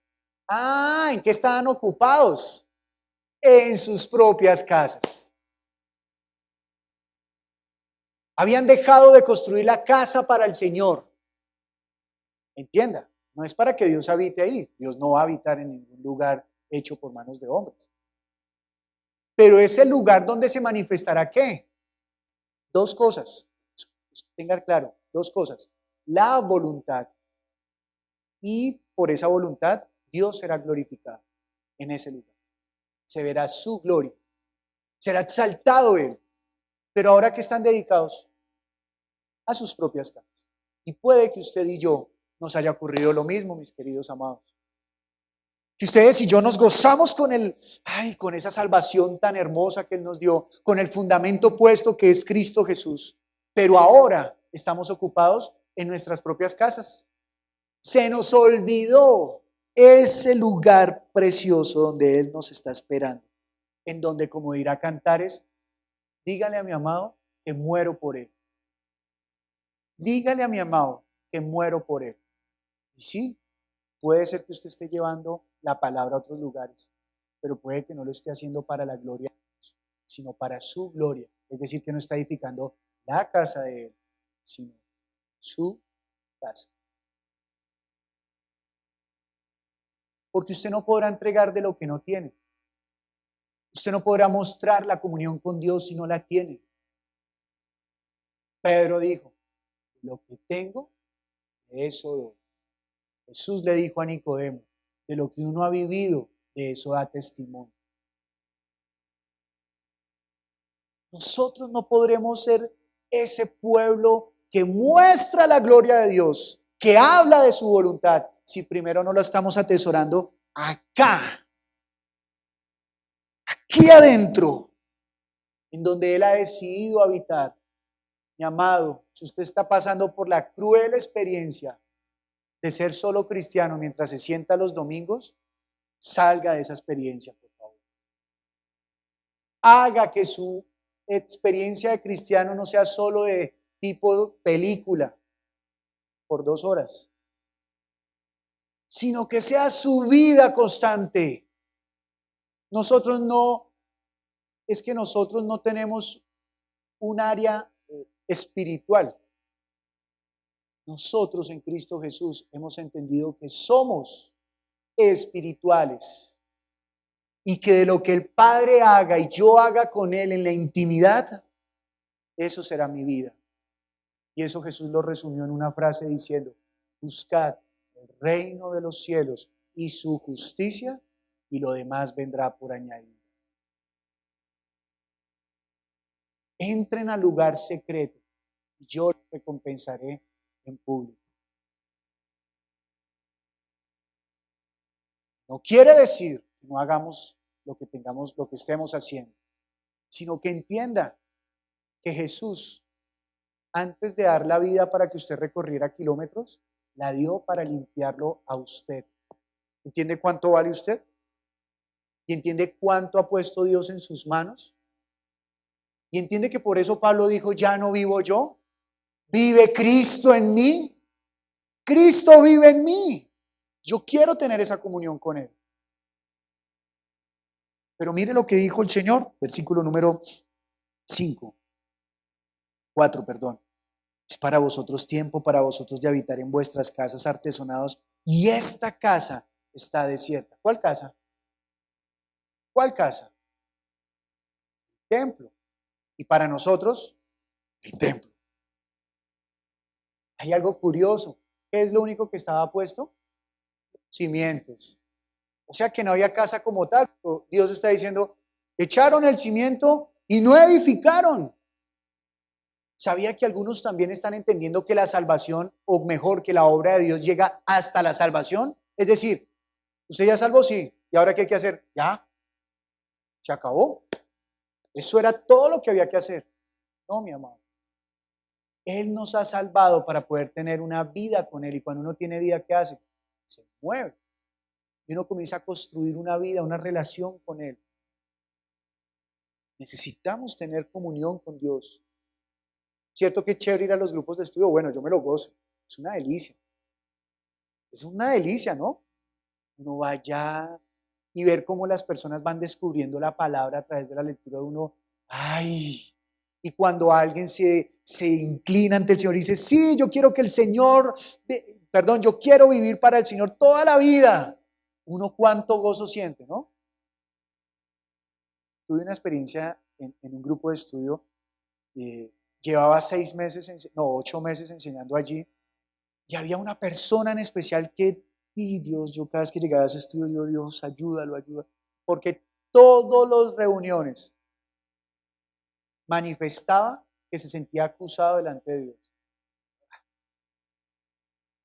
¿En qué estaban ocupados? En sus propias casas. Habían dejado de construir la casa para el Señor. Entienda, no es para que Dios habite ahí. Dios no va a habitar en ningún lugar hecho por manos de hombres. Pero es el lugar donde se manifestará ¿qué? Dos cosas. Tengan claro, dos cosas. La voluntad. Y por esa voluntad Dios será glorificado en ese lugar. Se verá su gloria. Será exaltado Él. Pero ahora que están dedicados a sus propias casas. Y puede que usted y yo nos haya ocurrido lo mismo, mis queridos amados. Que ustedes y yo nos gozamos con esa salvación tan hermosa que Él nos dio, con el fundamento puesto que es Cristo Jesús. Pero ahora estamos ocupados en nuestras propias casas. Se nos olvidó ese lugar precioso donde Él nos está esperando. En donde, como dirá Cantares, dígale a mi amado que muero por Él. Dígale a mi amado que muero por Él. Y sí, puede ser que usted esté llevando la palabra a otros lugares, pero puede que no lo esté haciendo para la gloria de Dios, sino para su gloria. Es decir, que no está edificando la casa de Él, sino su casa. Porque usted no podrá entregar de lo que no tiene. Usted no podrá mostrar la comunión con Dios si no la tiene. Pedro dijo, lo que tengo, de eso doy. Jesús le dijo a Nicodemo, de lo que uno ha vivido, de eso da testimonio. Nosotros no podremos ser ese pueblo que muestra la gloria de Dios, que habla de su voluntad, si primero no lo estamos atesorando acá, aquí adentro, en donde Él ha decidido habitar. Mi amado, si usted está pasando por la cruel experiencia de ser solo cristiano mientras se sienta los domingos, salga de esa experiencia, por favor. Haga que su experiencia de cristiano no sea solo de tipo película por 2 horas, sino que sea su vida constante. Nosotros no tenemos un área espiritual. Nosotros en Cristo Jesús hemos entendido que somos espirituales y que de lo que el Padre haga y yo haga con Él en la intimidad, eso será mi vida. Y eso Jesús lo resumió en una frase diciendo, buscad el reino de los cielos y su justicia y lo demás vendrá por añadir. Entren al lugar secreto y yo les recompensaré en público. No quiere decir que no hagamos lo que estemos haciendo, sino que entienda que Jesús, antes de dar la vida para que usted recorriera kilómetros, la dio para limpiarlo a usted. ¿Entiende cuánto vale usted? ¿Y entiende cuánto ha puesto Dios en sus manos? ¿Y entiende que por eso Pablo dijo, ya no vivo yo? ¿Vive Cristo en mí? Cristo vive en mí. Yo quiero tener esa comunión con Él. Pero mire lo que dijo el Señor, versículo número 4, perdón. Es para vosotros tiempo, para vosotros de habitar en vuestras casas artesonados, y esta casa está desierta. ¿Cuál casa? ¿Cuál casa? El templo. Y para nosotros, el templo. Hay algo curioso. ¿Qué es lo único que estaba puesto? Cimientos. O sea que no había casa como tal. Dios está diciendo, echaron el cimiento y no edificaron. ¿Sabía que algunos también están entendiendo que la salvación, o mejor, que la obra de Dios llega hasta la salvación? Es decir, ¿usted ya salvó? Sí. ¿Y ahora qué hay que hacer? Ya. Se acabó. Eso era todo lo que había que hacer. No, mi amado. Él nos ha salvado para poder tener una vida con Él. Y cuando uno tiene vida, ¿qué hace? Se mueve. Y uno comienza a construir una vida, una relación con Él. Necesitamos tener comunión con Dios. ¿Cierto que es chévere ir a los grupos de estudio? Bueno, yo me lo gozo. Es una delicia. Es una delicia, ¿no? Uno va allá y ver cómo las personas van descubriendo la palabra a través de la lectura de uno. ¡Ay! Y cuando alguien se inclina ante el Señor y dice, sí, yo quiero que el Señor, yo quiero vivir para el Señor toda la vida. Uno cuánto gozo siente, ¿no? Tuve una experiencia en un grupo de estudio, llevaba 8 meses enseñando allí, y había una persona en especial que, Dios, yo cada vez que llegaba a ese estudio, yo, Dios, ayúdalo, porque todas las reuniones manifestaba que se sentía acusado delante de Dios.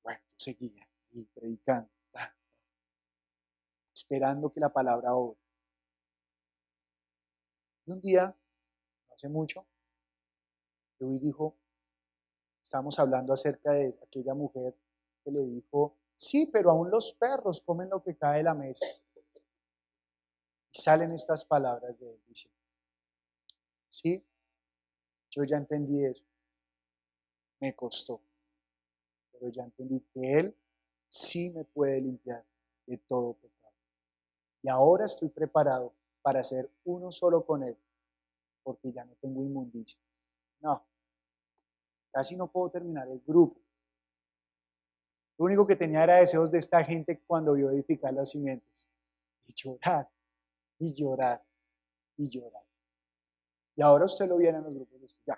Bueno, yo seguía y predicando, esperando que la palabra obre. Y un día, no hace mucho, Luis dijo, estábamos hablando acerca de aquella mujer que le dijo, sí, pero aún los perros comen lo que cae de la mesa. Y salen estas palabras de él, dice, sí, yo ya entendí eso, me costó, pero ya entendí que Él sí me puede limpiar de todo pecado. Y ahora estoy preparado para ser uno solo con Él, porque ya no tengo inmundicia. No, casi no puedo terminar el grupo, Lo único que tenía era deseos de esta gente cuando vio edificar los cimientos. Y llorar, y llorar, y llorar. Y ahora usted lo viene en los grupos de estudio. Ya,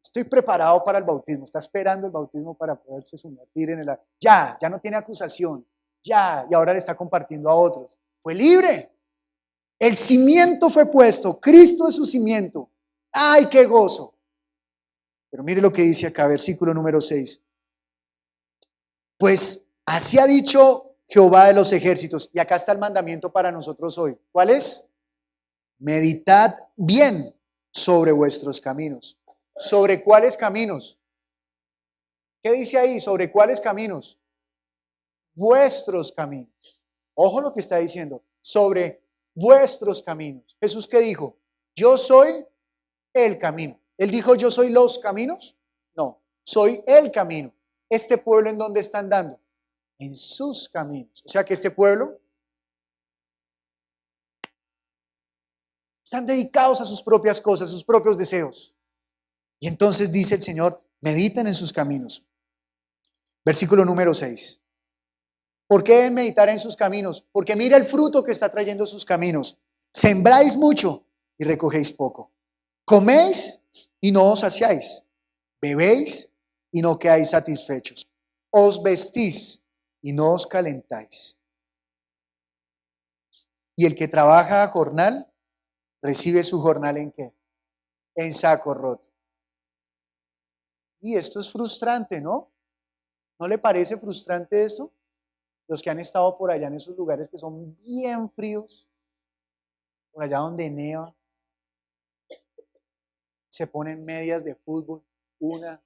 estoy preparado para el bautismo. Está esperando el bautismo para poderse sumergir en el... Ya no tiene acusación. Ya, y ahora le está compartiendo a otros. Fue libre. El cimiento fue puesto. Cristo es su cimiento. ¡Ay, qué gozo! Pero mire lo que dice acá, versículo número 6. Pues así ha dicho Jehová de los ejércitos. Y acá está el mandamiento para nosotros hoy. ¿Cuál es? Meditad bien sobre vuestros caminos. ¿Sobre cuáles caminos? ¿Qué dice ahí? ¿Sobre cuáles caminos? Vuestros caminos. Ojo lo que está diciendo. Sobre vuestros caminos. ¿Jesús qué dijo? Yo soy el camino. ¿Él dijo yo soy los caminos? No, soy el camino. ¿Este pueblo en dónde está andando? En sus caminos. O sea que este pueblo están dedicados a sus propias cosas, a sus propios deseos. Y entonces dice el Señor, mediten en sus caminos. Versículo número 6. ¿Por qué deben meditar en sus caminos? Porque mira el fruto que está trayendo sus caminos. Sembráis mucho y recogéis poco. Coméis y no os saciáis. Bebéis y no quedáis satisfechos. Os vestís y no os calentáis. Y el que trabaja a jornal, recibe su jornal ¿en qué? En saco roto. Y esto es frustrante, ¿no? ¿No le parece frustrante esto? Los que han estado por allá en esos lugares que son bien fríos, por allá donde neva, se ponen medias de fútbol, 1,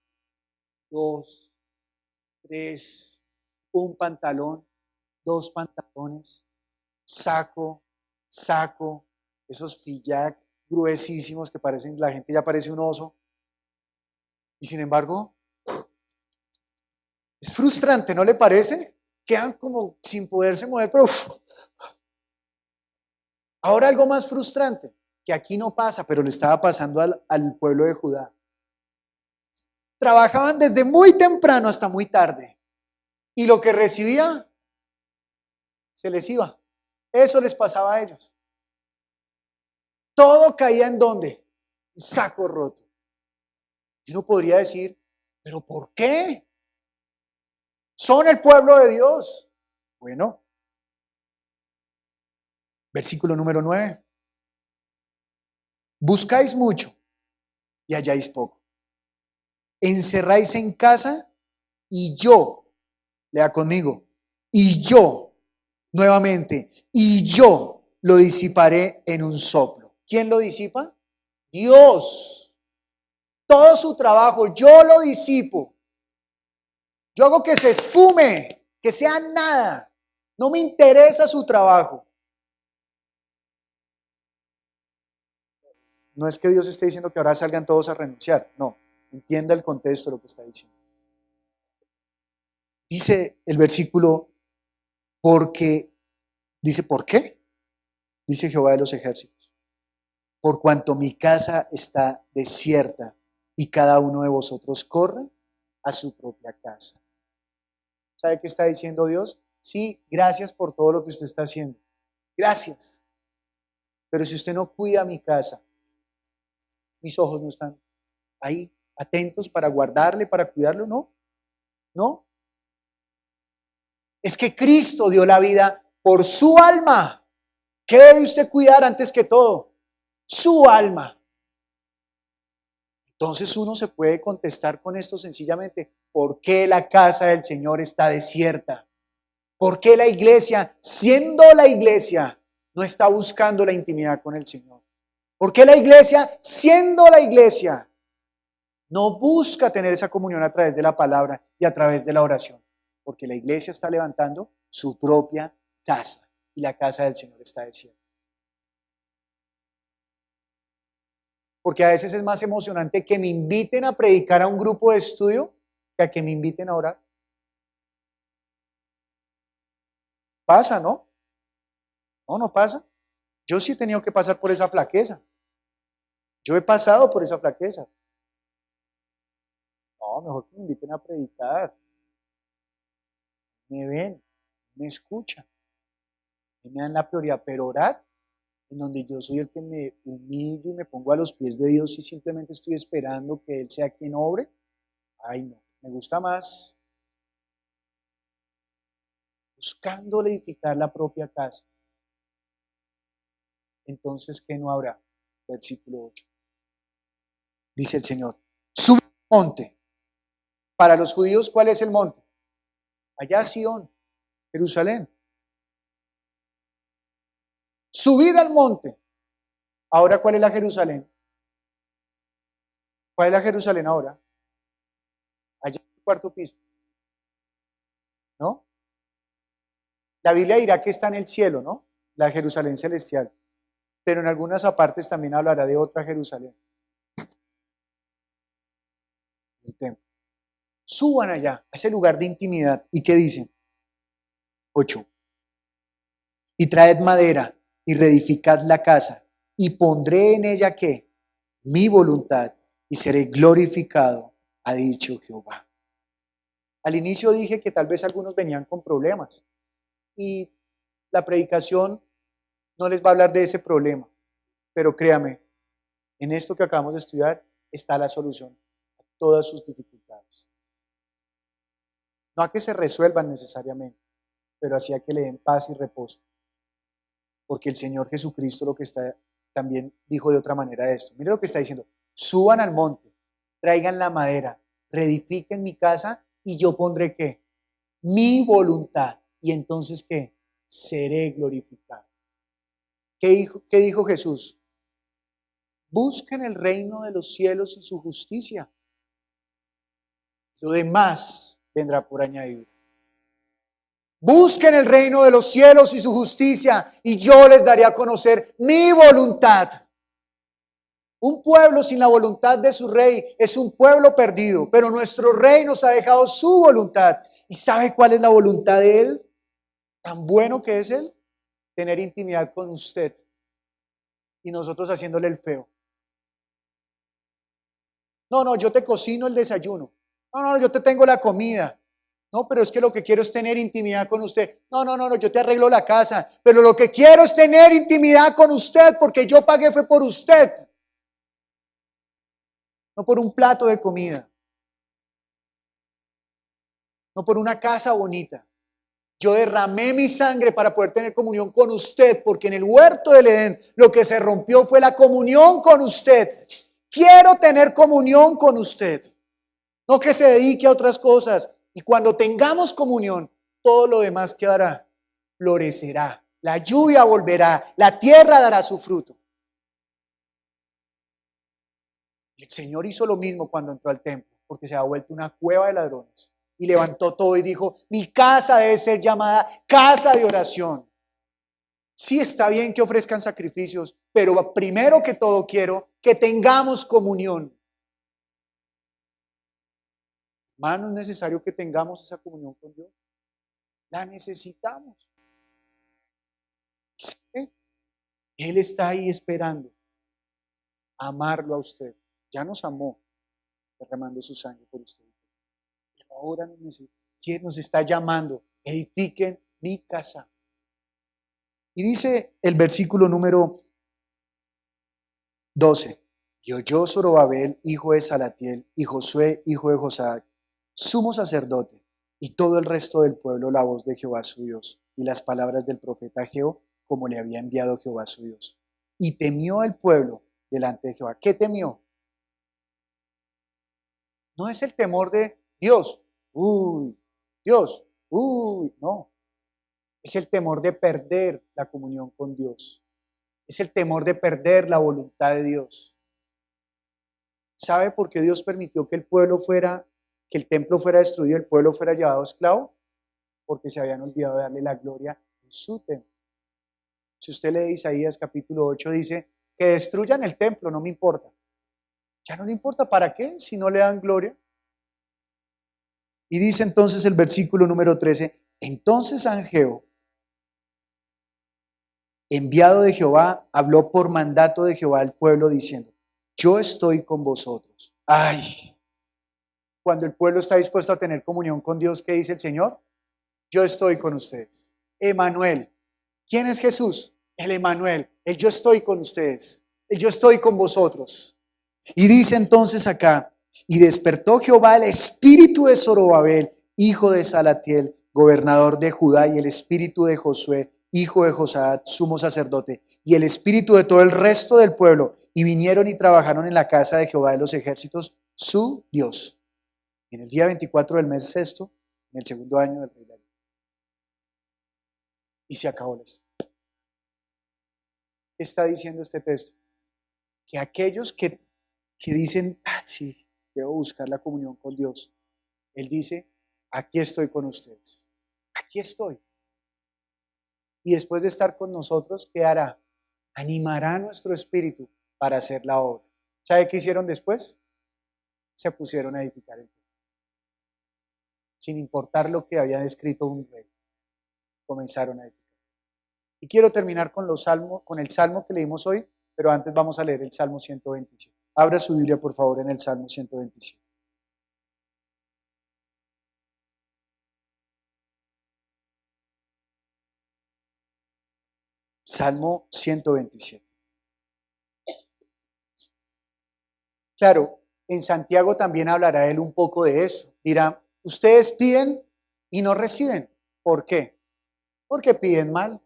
2, 3, un pantalón, 2 pantalones, saco, esos fillac gruesísimos que parecen, la gente ya parece un oso. Y sin embargo, es frustrante, ¿no le parece? Quedan como sin poderse mover, pero ahora algo más frustrante, que aquí no pasa, pero le estaba pasando al pueblo de Judá. Trabajaban desde muy temprano hasta muy tarde, y lo que recibía, se les iba. Eso les pasaba a ellos. Todo caía ¿en dónde? Saco roto. Y uno podría decir, ¿pero por qué? Son el pueblo de Dios. Bueno, versículo número 9. Buscáis mucho y halláis poco. Encerráis en casa y yo, lea conmigo, y yo, nuevamente, y yo lo disiparé en un soplo. ¿Quién lo disipa? Dios. Todo su trabajo, yo lo disipo. Yo hago que se esfume, que sea nada. No me interesa su trabajo. No es que Dios esté diciendo que ahora salgan todos a renunciar. No, entienda el contexto de lo que está diciendo. Dice el versículo, dice, ¿por qué? Dice Jehová de los ejércitos. Por cuanto mi casa está desierta y cada uno de vosotros corre a su propia casa. ¿Sabe qué está diciendo Dios? Sí, gracias por todo lo que usted está haciendo. Gracias. Pero si usted no cuida mi casa, mis ojos no están ahí, atentos para guardarle, para cuidarlo, ¿no? ¿No? Es que Cristo dio la vida por su alma. ¿Qué debe usted cuidar antes que todo? Su alma. Entonces uno se puede contestar con esto sencillamente, ¿por qué la casa del Señor está desierta? ¿Por qué la iglesia, siendo la iglesia, no está buscando la intimidad con el Señor? ¿Por qué la iglesia, siendo la iglesia, no busca tener esa comunión a través de la palabra y a través de la oración? Porque la iglesia está levantando su propia casa y la casa del Señor está desierta. Porque a veces es más emocionante que me inviten a predicar a un grupo de estudio que a que me inviten a orar. Pasa, ¿no? No pasa. Yo sí he tenido que pasar por esa flaqueza. Yo he pasado por esa flaqueza. No, mejor que me inviten a predicar. me ven, me escuchan, me dan la prioridad, pero orar, en donde yo soy el que me humillo y me pongo a los pies de Dios y simplemente estoy esperando que Él sea quien obre, ay no, me gusta más buscando edificar la propia casa. Entonces, ¿qué no habrá? Versículo 8. Dice el Señor, sube al monte. Para los judíos, ¿cuál es el monte? Allá Sión, Jerusalén. Subid al monte. Ahora, ¿cuál es la Jerusalén? ¿Cuál es la Jerusalén ahora? Allá en el cuarto piso. ¿No? La Biblia dirá que está en el cielo, ¿no? La Jerusalén celestial. Pero en algunas partes también hablará de otra Jerusalén. El templo. Suban allá, a ese lugar de intimidad. ¿Y qué dicen? 8. Y traed madera y reedificad la casa y pondré en ella ¿qué? Mi voluntad y seré glorificado, ha dicho Jehová. Al inicio dije que tal vez algunos venían con problemas y la predicación no les va a hablar de ese problema, pero créame, en esto que acabamos de estudiar está la solución a todas sus dificultades. No a que se resuelvan necesariamente, pero así a que le den paz y reposo. Porque el Señor Jesucristo lo que está también dijo de otra manera esto. Mire lo que está diciendo. Suban al monte, traigan la madera, reedifiquen mi casa y yo pondré ¿qué? Mi voluntad. Y entonces ¿qué? Seré glorificado. ¿Qué dijo Jesús? Busquen el reino de los cielos y su justicia. Lo demás vendrá por añadidura. Busquen el reino de los cielos y su justicia, y yo les daré a conocer mi voluntad. Un pueblo sin la voluntad de su rey es un pueblo perdido, pero nuestro rey nos ha dejado su voluntad. ¿Y sabe cuál es la voluntad de él? Tan bueno que es él, tener intimidad con usted y nosotros haciéndole el feo. No, yo te cocino el desayuno. No, yo te tengo la comida. No, pero es que lo que quiero es tener intimidad con usted. No, yo te arreglo la casa. Pero lo que quiero es tener intimidad con usted porque yo pagué fue por usted. No por un plato de comida. No por una casa bonita. Yo derramé mi sangre para poder tener comunión con usted porque en el huerto del Edén lo que se rompió fue la comunión con usted. Quiero tener comunión con usted. No que se dedique a otras cosas. Y cuando tengamos comunión, todo lo demás quedará, florecerá, la lluvia volverá, la tierra dará su fruto. El Señor hizo lo mismo cuando entró al templo, porque se había vuelto una cueva de ladrones. Y levantó todo y dijo, mi casa debe ser llamada casa de oración. Sí está bien que ofrezcan sacrificios, pero primero que todo quiero que tengamos comunión. Hermano, es necesario que tengamos esa comunión con Dios. La necesitamos. ¿Sí? Él está ahí esperando amarlo a usted. Ya nos amó derramando su sangre por usted. Pero ahora nos está llamando. Edifiquen mi casa. Y dice el versículo número 12. Y oyó Zorobabel, hijo de Salatiel, y Josué, hijo de Josadac, sumo sacerdote, y todo el resto del pueblo la voz de Jehová su Dios, y las palabras del profeta Ageo, como le había enviado Jehová su Dios. Y temió el pueblo delante de Jehová. ¿Qué temió? No es el temor de Dios. Dios, no. Es el temor de perder la comunión con Dios. Es el temor de perder la voluntad de Dios. ¿Sabe por qué Dios permitió que el templo fuera destruido, el pueblo fuera llevado esclavo? Porque se habían olvidado de darle la gloria en su templo. Si usted lee Isaías capítulo 8, dice que destruyan el templo, no me importa. Ya no le importa, ¿para qué? Si no le dan gloria. Y dice entonces el versículo número 13, entonces Ageo, enviado de Jehová, habló por mandato de Jehová al pueblo diciendo, yo estoy con vosotros. Ay, cuando el pueblo está dispuesto a tener comunión con Dios, ¿qué dice el Señor? yo estoy con ustedes. Emanuel. ¿Quién es Jesús? El Emanuel. El yo estoy con ustedes. El yo estoy con vosotros. Y dice entonces acá, y despertó Jehová el espíritu de Zorobabel, hijo de Salatiel, gobernador de Judá, y el espíritu de Josué, hijo de Josadat, sumo sacerdote, y el espíritu de todo el resto del pueblo, y vinieron y trabajaron en la casa de Jehová de los ejércitos, su Dios. En el día 24 del mes sexto, en el segundo año del rey Darío. Y se acabó la historia. ¿Qué está diciendo este texto? Que aquellos que dicen, sí, debo buscar la comunión con Dios. Él dice, aquí estoy con ustedes. Aquí estoy. Y después de estar con nosotros, ¿qué hará? Animará nuestro espíritu para hacer la obra. ¿Sabe qué hicieron después? Se pusieron a edificar el templo. Sin importar lo que había escrito un rey. Comenzaron a edificar. Y quiero terminar con el salmo que leímos hoy, pero antes vamos a leer el Salmo 127. Abra su Biblia, por favor, en el Salmo 127. Salmo 127. Claro, en Santiago también hablará él un poco de eso. Dirá, ustedes piden y no reciben. ¿Por qué? Porque piden mal.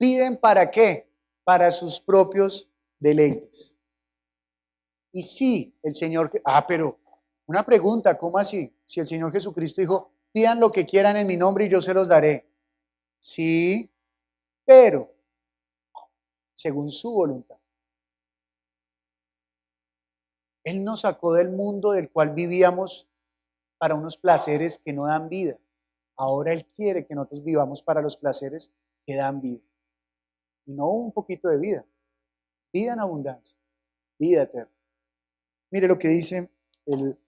¿Piden para qué? Para sus propios deleites. Y sí, el Señor... pero una pregunta, ¿cómo así? Si el Señor Jesucristo dijo, pidan lo que quieran en mi nombre y yo se los daré. Sí, pero según su voluntad. Él nos sacó del mundo del cual vivíamos para unos placeres que no dan vida. Ahora Él quiere que nosotros vivamos para los placeres que dan vida. Y no un poquito de vida. Vida en abundancia. Vida eterna. Mire lo que dice el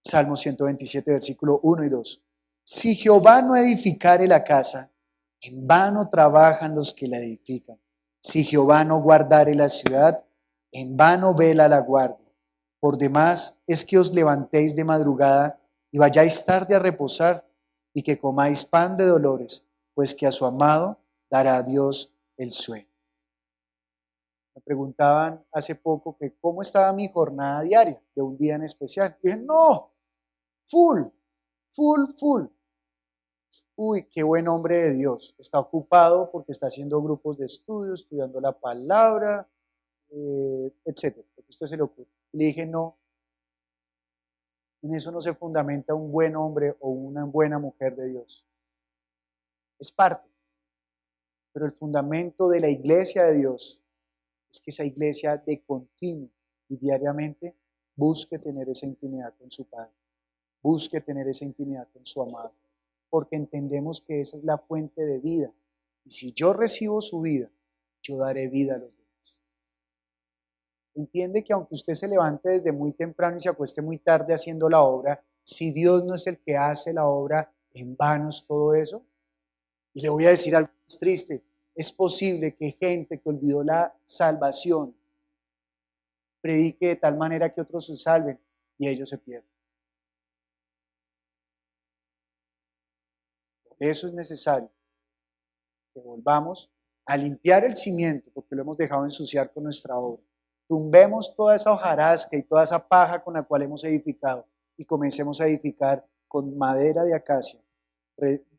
Salmo 127, versículo 1 y 2. Si Jehová no edificare la casa, en vano trabajan los que la edifican. Si Jehová no guardare la ciudad, en vano vela la guardia. Por demás es que os levantéis de madrugada y vayáis tarde a reposar, y que comáis pan de dolores, pues que a su amado dará a Dios el sueño. Me preguntaban hace poco que cómo estaba mi jornada diaria de un día en especial. Y dije, no, full. Uy, qué buen hombre de Dios. Está ocupado porque está haciendo grupos de estudio, estudiando la palabra, etcétera. Lo que a usted se le ocurre. Y le dije, no, en eso no se fundamenta un buen hombre o una buena mujer de Dios. Es parte. Pero el fundamento de la iglesia de Dios es que esa iglesia de continuo y diariamente busque tener esa intimidad con su Padre. Busque tener esa intimidad con su amado. Porque entendemos que esa es la fuente de vida. Y si yo recibo su vida, yo daré vida a los demás. Entiende que aunque usted se levante desde muy temprano y se acueste muy tarde haciendo la obra, si Dios no es el que hace la obra, en vano es todo eso. Y le voy a decir algo más triste. Es posible que gente que olvidó la salvación predique de tal manera que otros se salven y ellos se pierden. Por eso es necesario que volvamos a limpiar el cimiento, porque lo hemos dejado ensuciar con nuestra obra. Tumbemos toda esa hojarasca y toda esa paja con la cual hemos edificado y comencemos a edificar con madera de acacia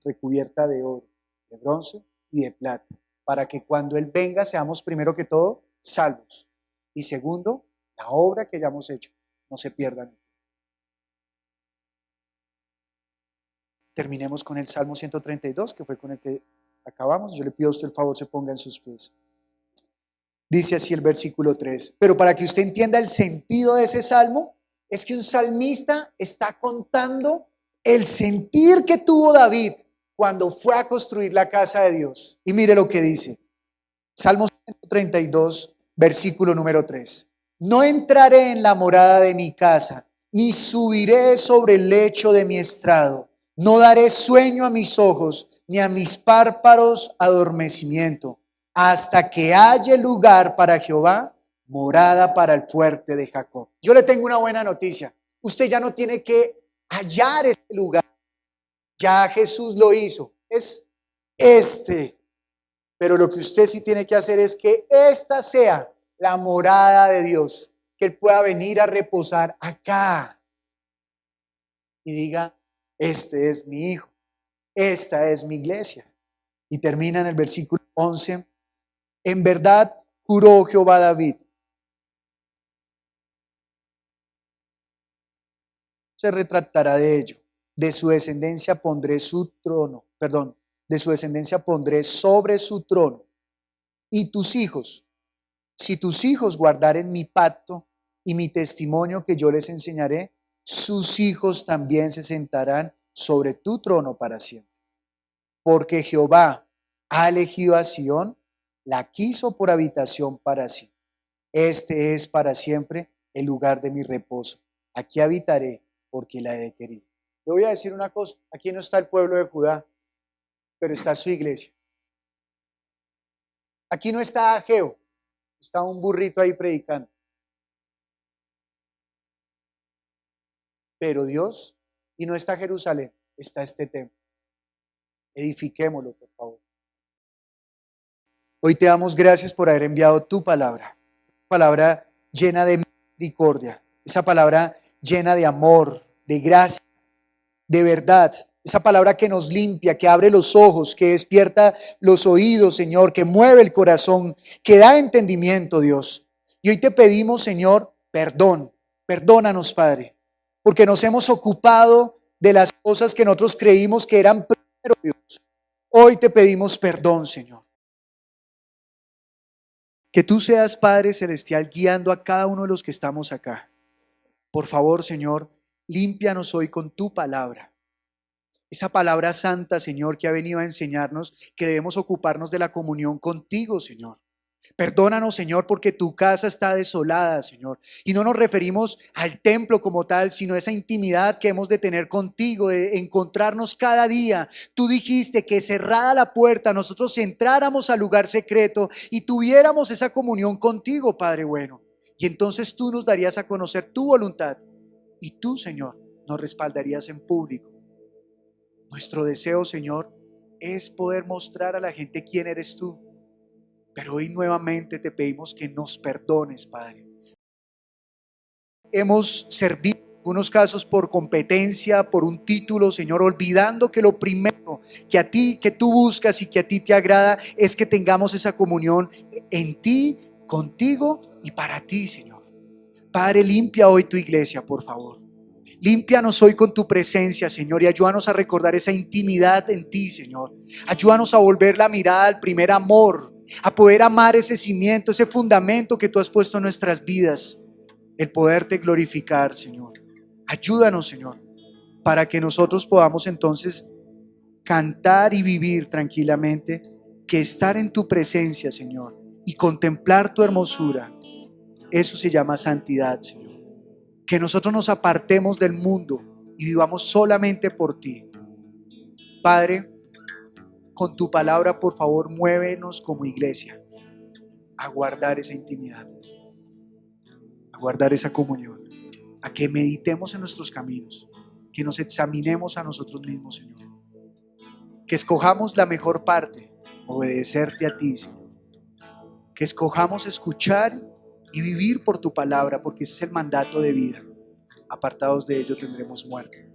recubierta de oro, de bronce y de plata, para que cuando Él venga seamos primero que todo salvos y segundo, la obra que hayamos hecho no se pierda. Terminemos con el Salmo 132, que fue con el que acabamos. Yo le pido a usted el favor, se ponga en sus pies. Dice así el versículo 3. Pero para que usted entienda el sentido de ese salmo, es que un salmista está contando el sentir que tuvo David cuando fue a construir la casa de Dios. Y mire lo que dice. Salmo 132, versículo número 3. No entraré en la morada de mi casa, ni subiré sobre el lecho de mi estrado. No daré sueño a mis ojos, ni a mis párpados adormecimiento, hasta que haya lugar para Jehová, morada para el fuerte de Jacob. Yo le tengo una buena noticia. Usted ya no tiene que hallar ese lugar. Ya Jesús lo hizo. Es este. Pero lo que usted sí tiene que hacer es que esta sea la morada de Dios. Que Él pueda venir a reposar acá. Y diga, este es mi hijo. Esta es mi iglesia. Y termina en el versículo 11. En verdad juró Jehová a David. Se retractará de ello. De su descendencia pondré su trono, de su descendencia pondré sobre su trono. Y tus hijos, si tus hijos guardaren mi pacto y mi testimonio que yo les enseñaré, sus hijos también se sentarán sobre tu trono para siempre. Porque Jehová ha elegido a Sión, la quiso por habitación para sí. Este es para siempre el lugar de mi reposo. Aquí habitaré porque la he querido. Le voy a decir una cosa, aquí no está el pueblo de Judá, pero está su iglesia. Aquí no está Ageo, está un burrito ahí predicando. Pero Dios, y no está Jerusalén, está este templo. Edifiquémoslo, por favor. Hoy te damos gracias por haber enviado tu palabra llena de misericordia, esa palabra llena de amor, de gracia, de verdad, esa palabra que nos limpia, que abre los ojos, que despierta los oídos, Señor, que mueve el corazón, que da entendimiento, Dios. Y hoy te pedimos, Señor, perdónanos, Padre, porque nos hemos ocupado de las cosas que nosotros creímos que eran primero, Dios. Hoy te pedimos perdón, Señor. Que tú seas, Padre Celestial, guiando a cada uno de los que estamos acá. Por favor, Señor, límpianos hoy con tu palabra. Esa palabra santa, Señor, que ha venido a enseñarnos que debemos ocuparnos de la comunión contigo, Señor. Perdónanos, Señor, porque tu casa está desolada, Señor. Y no nos referimos al templo como tal, sino a esa intimidad que hemos de tener contigo, de encontrarnos cada día. Tú dijiste que cerrada la puerta, nosotros entráramos al lugar secreto y tuviéramos esa comunión contigo, Padre bueno. Y entonces tú nos darías a conocer tu voluntad. Y tú, Señor, nos respaldarías en público. Nuestro deseo, Señor, es poder mostrar a la gente quién eres tú. Pero hoy nuevamente te pedimos que nos perdones, Padre. Hemos servido en algunos casos por competencia, por un título, Señor, olvidando que lo primero que tú buscas y que a ti te agrada es que tengamos esa comunión en ti, contigo y para ti, Señor. Padre, limpia hoy tu iglesia, por favor. Límpianos hoy con tu presencia, Señor, y ayúdanos a recordar esa intimidad en ti, Señor. Ayúdanos a volver la mirada al primer amor, a poder amar ese cimiento, ese fundamento que tú has puesto en nuestras vidas, el poderte glorificar, Señor. Ayúdanos, Señor, para que nosotros podamos entonces cantar y vivir tranquilamente, que estar en tu presencia, Señor, y contemplar tu hermosura, eso se llama santidad, Señor. Que nosotros nos apartemos del mundo y vivamos solamente por ti. Padre, con tu palabra, por favor, muévenos como iglesia a guardar esa intimidad, a guardar esa comunión, a que meditemos en nuestros caminos, que nos examinemos a nosotros mismos, Señor, que escojamos la mejor parte, obedecerte a ti, Señor, que escojamos escuchar y vivir por tu palabra, porque ese es el mandato de vida. Apartados de ello tendremos muerte.